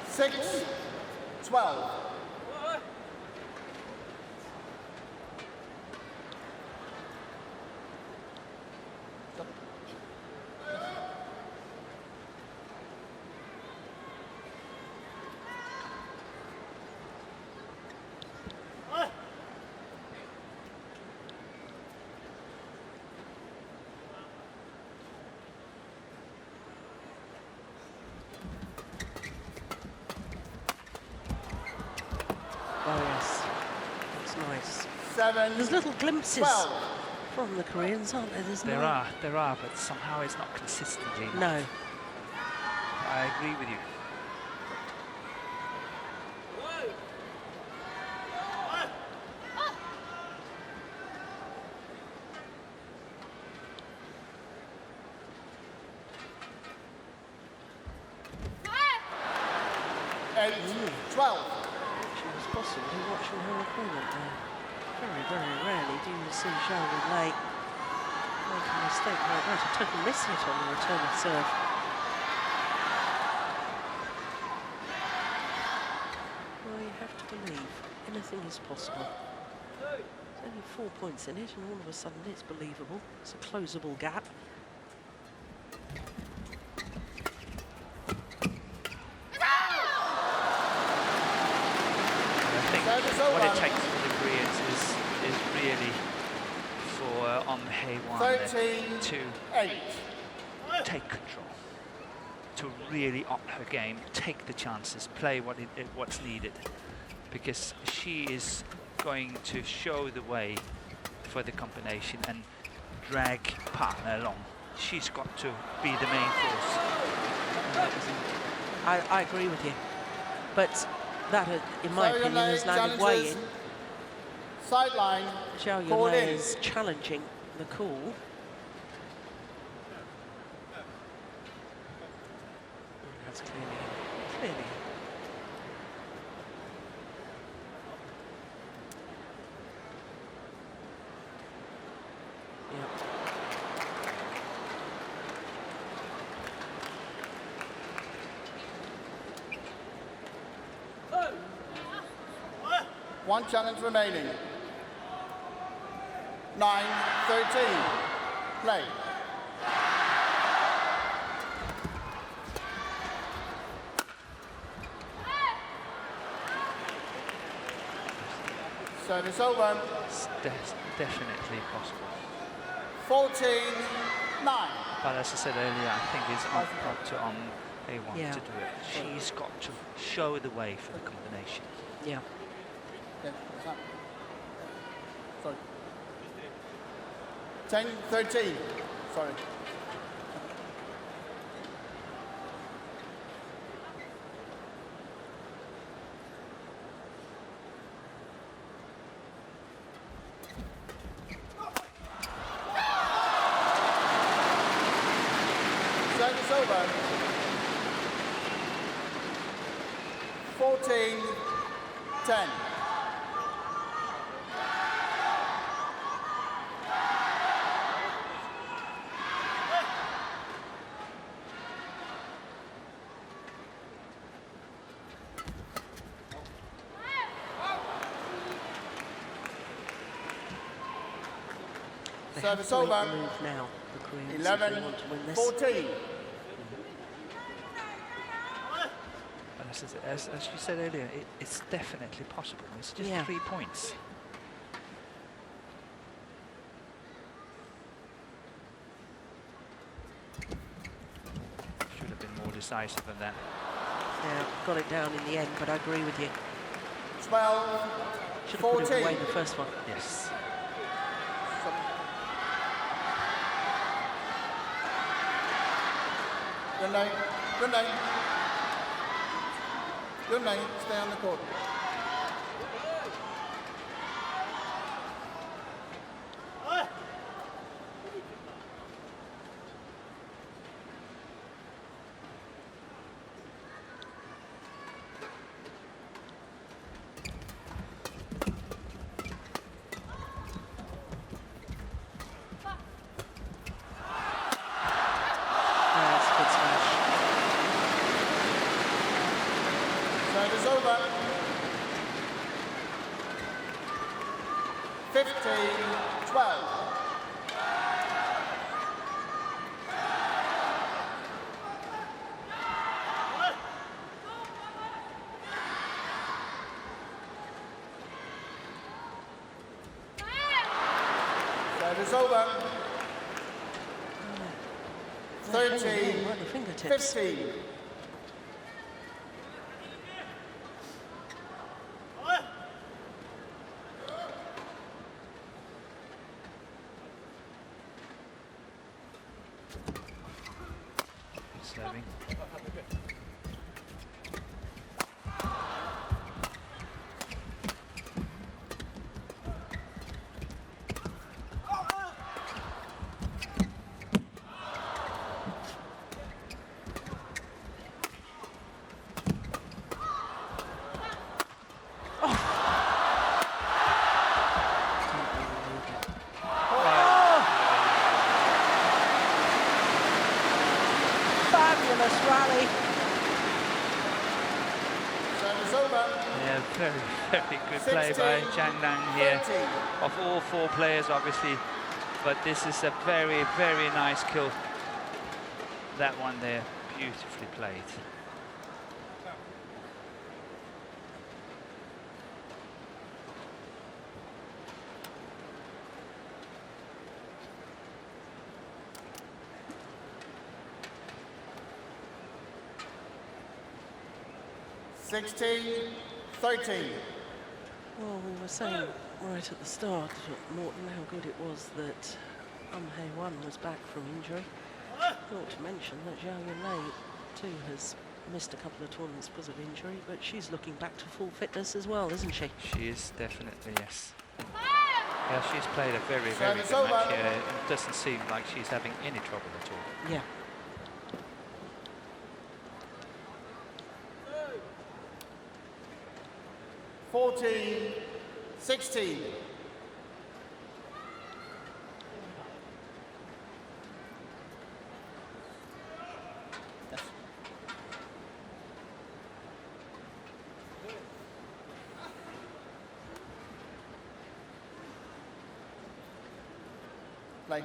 6-12. Oh yes, that's nice. 7. There's little glimpses 12. from the Koreans, aren't there? There's There are, but somehow it's not consistently enough. No. I agree with you. Eight, 12. She was possibly watching her opponent there. Very, very rarely do you see Zhao relay make a mistake like that. A total miss hit on the return of serve. Well, you have to believe anything is possible. There's only 4 points in it, and all of a sudden it's believable. It's a closable gap. What it takes for the Koreans is really for Hye-won to take control, to really up her game, take the chances, play what's needed, because she is going to show the way for the combination and drag partner along. She's got to be the main force. I agree with you, but that, in my opinion, has landed way in. Sideline. Zhao Yunlei is challenging the call. That's clearly. Yeah. One challenge remaining. 9-13. Play. Service over. It's definitely possible. 14-9. But as I said earlier, I think it's up to Hye-won Yeah. to do it. She's got to show the way for the combination. Yeah. Yeah, what's that? Sorry. 10-13. Sorry. Service over. 14-10. They Service have to make over. the move now, the Koreans, if they want to win this. 11-14. And as you said earlier, it's definitely possible. It's just Yeah. 3 points. Should have been more decisive than that. Yeah, got it down in the end, but I agree with you. 12, Should have put it 14. away the first one. Yes. Good night. Good night. Good night. Stay on the court. That's a good smash. Service over. 15-12. Service over. Right at the fingertips. 13-15. serving. Fabulous rally. Service over. Yeah, very, very good play by Zhang here. 30. Of all 4 players, obviously, but this is a very, very nice kill. That one there, beautifully played. $16-13. Well, we were saying right at the start, Morton, how good it was that Hye-won was back from injury. Not to mention that Zhao too has missed a couple of tournaments because of injury, but she's looking back to full fitness as well, isn't she? She is definitely, yes. Yeah, she's played a very, very good match here. It doesn't seem like she's having any trouble at all. Yeah. $14-16. Play.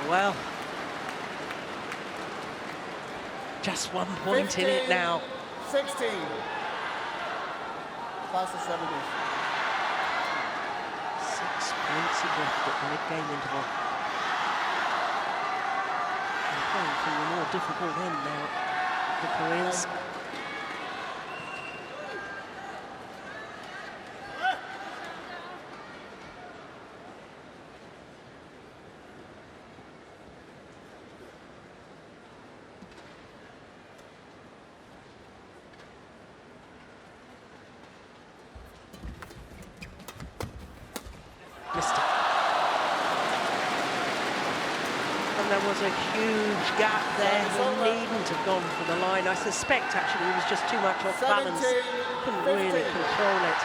Well. Just 1 point in it now. 16. Past the 70s. 6 points left at the mid-game interval. They're playing from a more difficult end now, the Koreans. And there was a huge gap there. He needn't have gone for the line. I suspect actually he was just too much off balance. Couldn't really control it.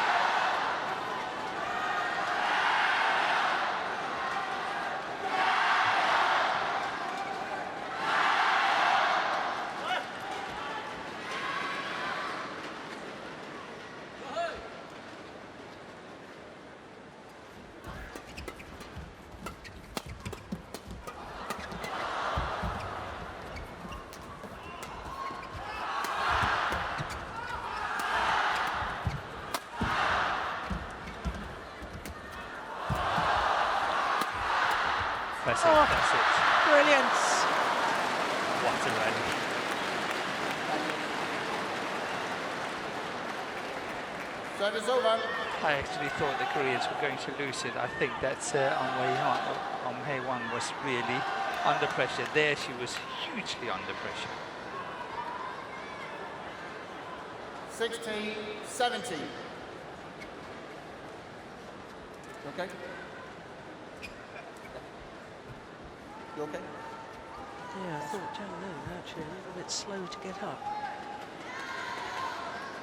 That's it. Brilliant. What a rally. Service over. I actually thought the Koreans were going to lose it. I think that's Hye-won was really under pressure. There she was hugely under pressure. 16-17. Okay? You okay? Yeah, I thought Zhang actually a little bit slow to get up.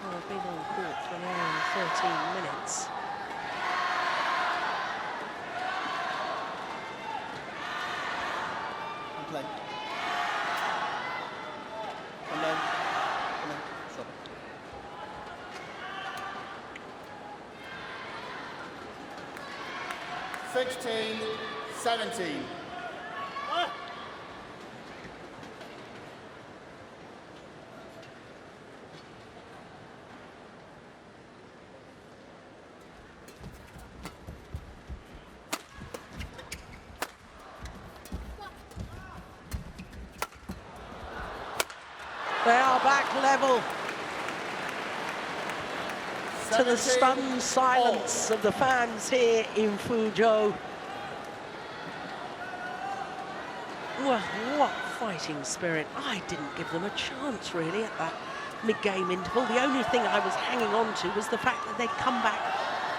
Well, I've been on court for an hour and 13 minutes. And play. And then, stop it. 16-17. They are back level to the 17 stunned silence of the fans here in Fuzhou. Well, what fighting spirit. I didn't give them a chance, really, at that mid-game interval. The only thing I was hanging on to was the fact that they'd come back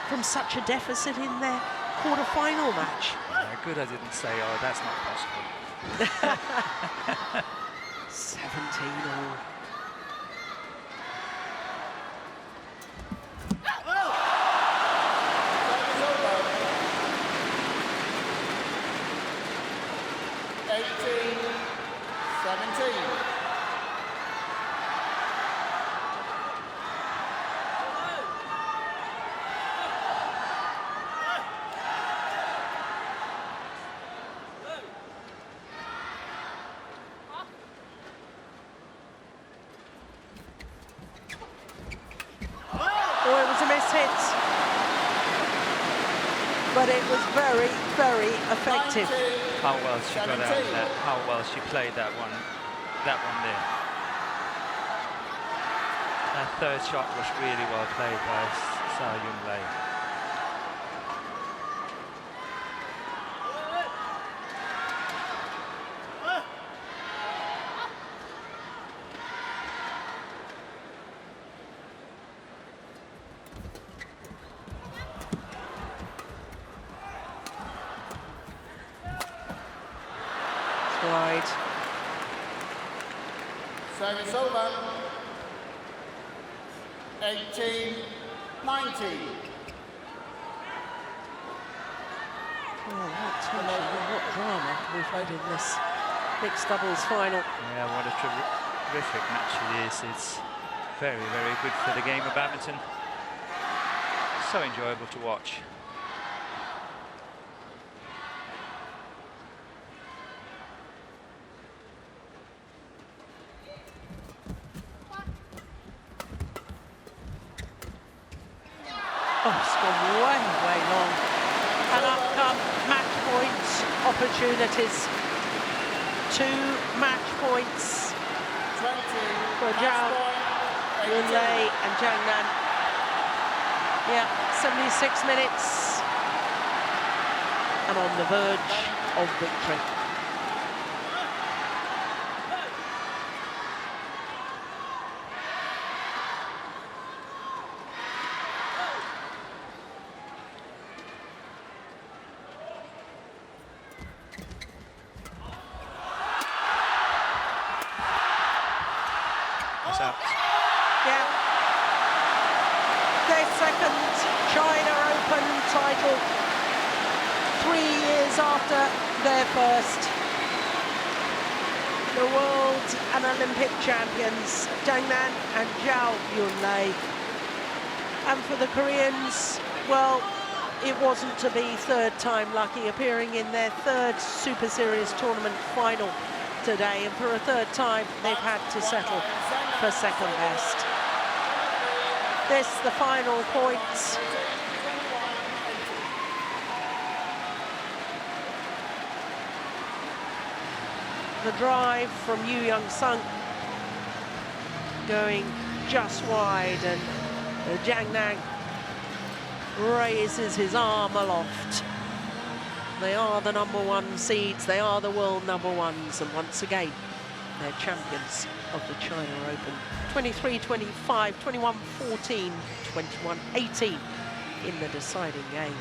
from such a deficit in their quarter-final match. Yeah, good I didn't say, oh, that's not possible. 17-all. But it was very, very effective. How well she got out of that, how well she played that one there. That third shot was really well played by Zhao Yunlei. Wide. Service over. 18-19. Oh, what tension, what drama we've had in this mixed doubles final. Yeah, what a terrific match it is. It's very, very good for the game of badminton. So enjoyable to watch. Oh, it's gone way, way long. And up come match points, opportunities. 2 match points 20. for Zhao, Yunlei and Zhang. Yeah, 76 minutes. And on the verge of victory. Out. Yeah. Their second China Open title, 3 years after their first. The world and Olympic champions, Zhang and Zhao Yunlei. And for the Koreans, well, it wasn't to be third time lucky, appearing in their 3rd Super Series tournament final today, and for a 3rd time they've had to settle for second best. This, the final points. The drive from Yeon-seong going just wide, and Zhang raises his arm aloft. They are the #1 seeds, they are the world #1s, and once again, they're champions of the China Open. 23-25, 21-14, 21-18 in the deciding game.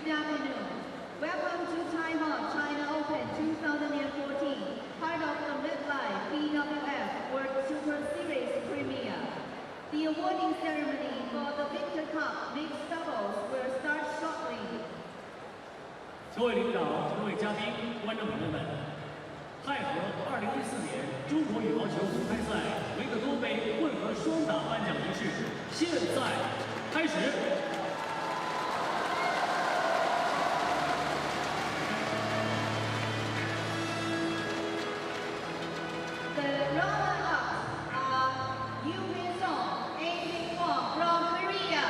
Good afternoon. Welcome to THAIHOT China Open 2014, part of the MetLife BWF World Superseries premiere. The awarding ceremony for the Victor Cup mixed doubles will start shortly. 各位领导、各位嘉宾、观众朋友们，泰和2014年中国羽毛球公开赛维克多杯混合双打颁奖仪式现在开始。 The runner-ups are Yeon-seong from Korea.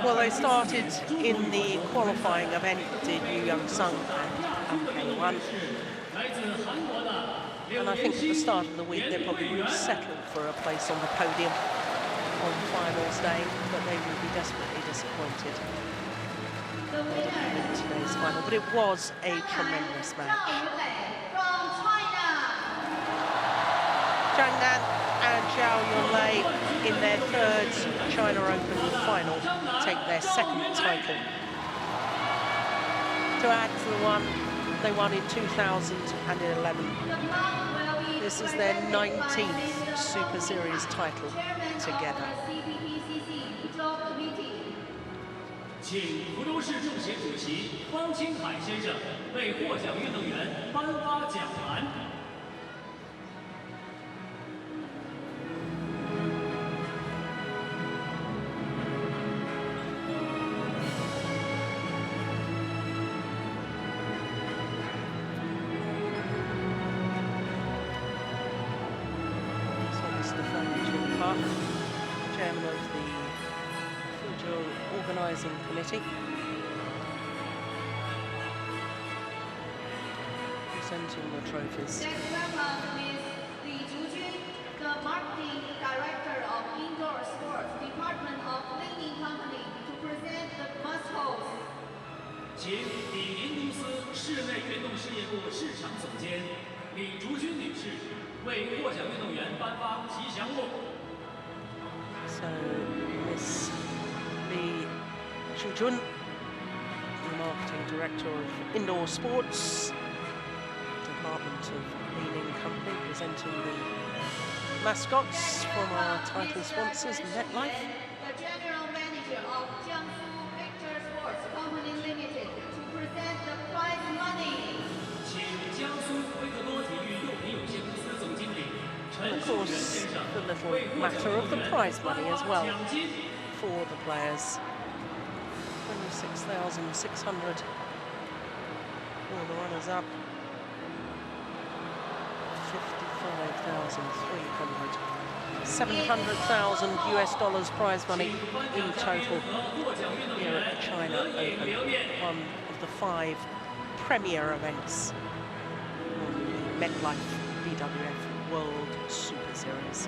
Well, they started in the qualifying event, did Yeon-seong and Hye-won. And I think at the start of the week they probably would have settled for a place on the podium on finals day, but they will be desperately disappointed in today's final. But it was a tremendous match. Zhang and Zhao in their third China Open final take their second title to add to the one they won in 2011. This is their 19th Super Series title together. 请福州市政协主席方清海先生为获奖运动员颁发奖函。 Chairman of the Fuzhou Organising Committee, presenting the trophies. Next welcome is Li Zhujun, the Marketing Director of Indoor Sports Department of Leading Company, to present the must-holds. 请李宁公司室内运动事业部市场总监李竹君女士为获奖运动员颁发吉祥物。 So, Miss Li Zhujun, the Marketing Director of Indoor Sports Department of Leading Company, presenting the mascots from our title sponsors, MetLife. The General Manager of Jiangsu Victor Sports Company Limited, to present the prize money. 请江苏维克多体育用品有限公司总经理 And of course, the little matter of the prize money as well for the players. 26,600 for the runners-up. 55,300. 700,000 US dollars prize money in total here at the China Open, one of the 5 premier events on the MetLife BWF World Superseries.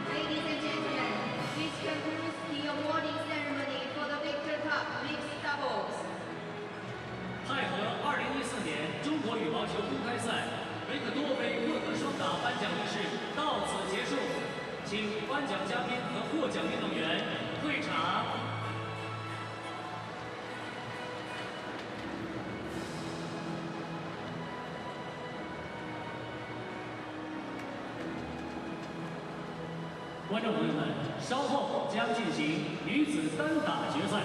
Ladies and gentlemen, this concludes the awarding ceremony for the Victor Cup mixed doubles. 泰和2014年中国羽毛球公开赛维克多杯混合双打颁奖仪式到此结束，请颁奖嘉宾和获奖运动员退场。 观众朋友们，稍后将进行女子单打决赛。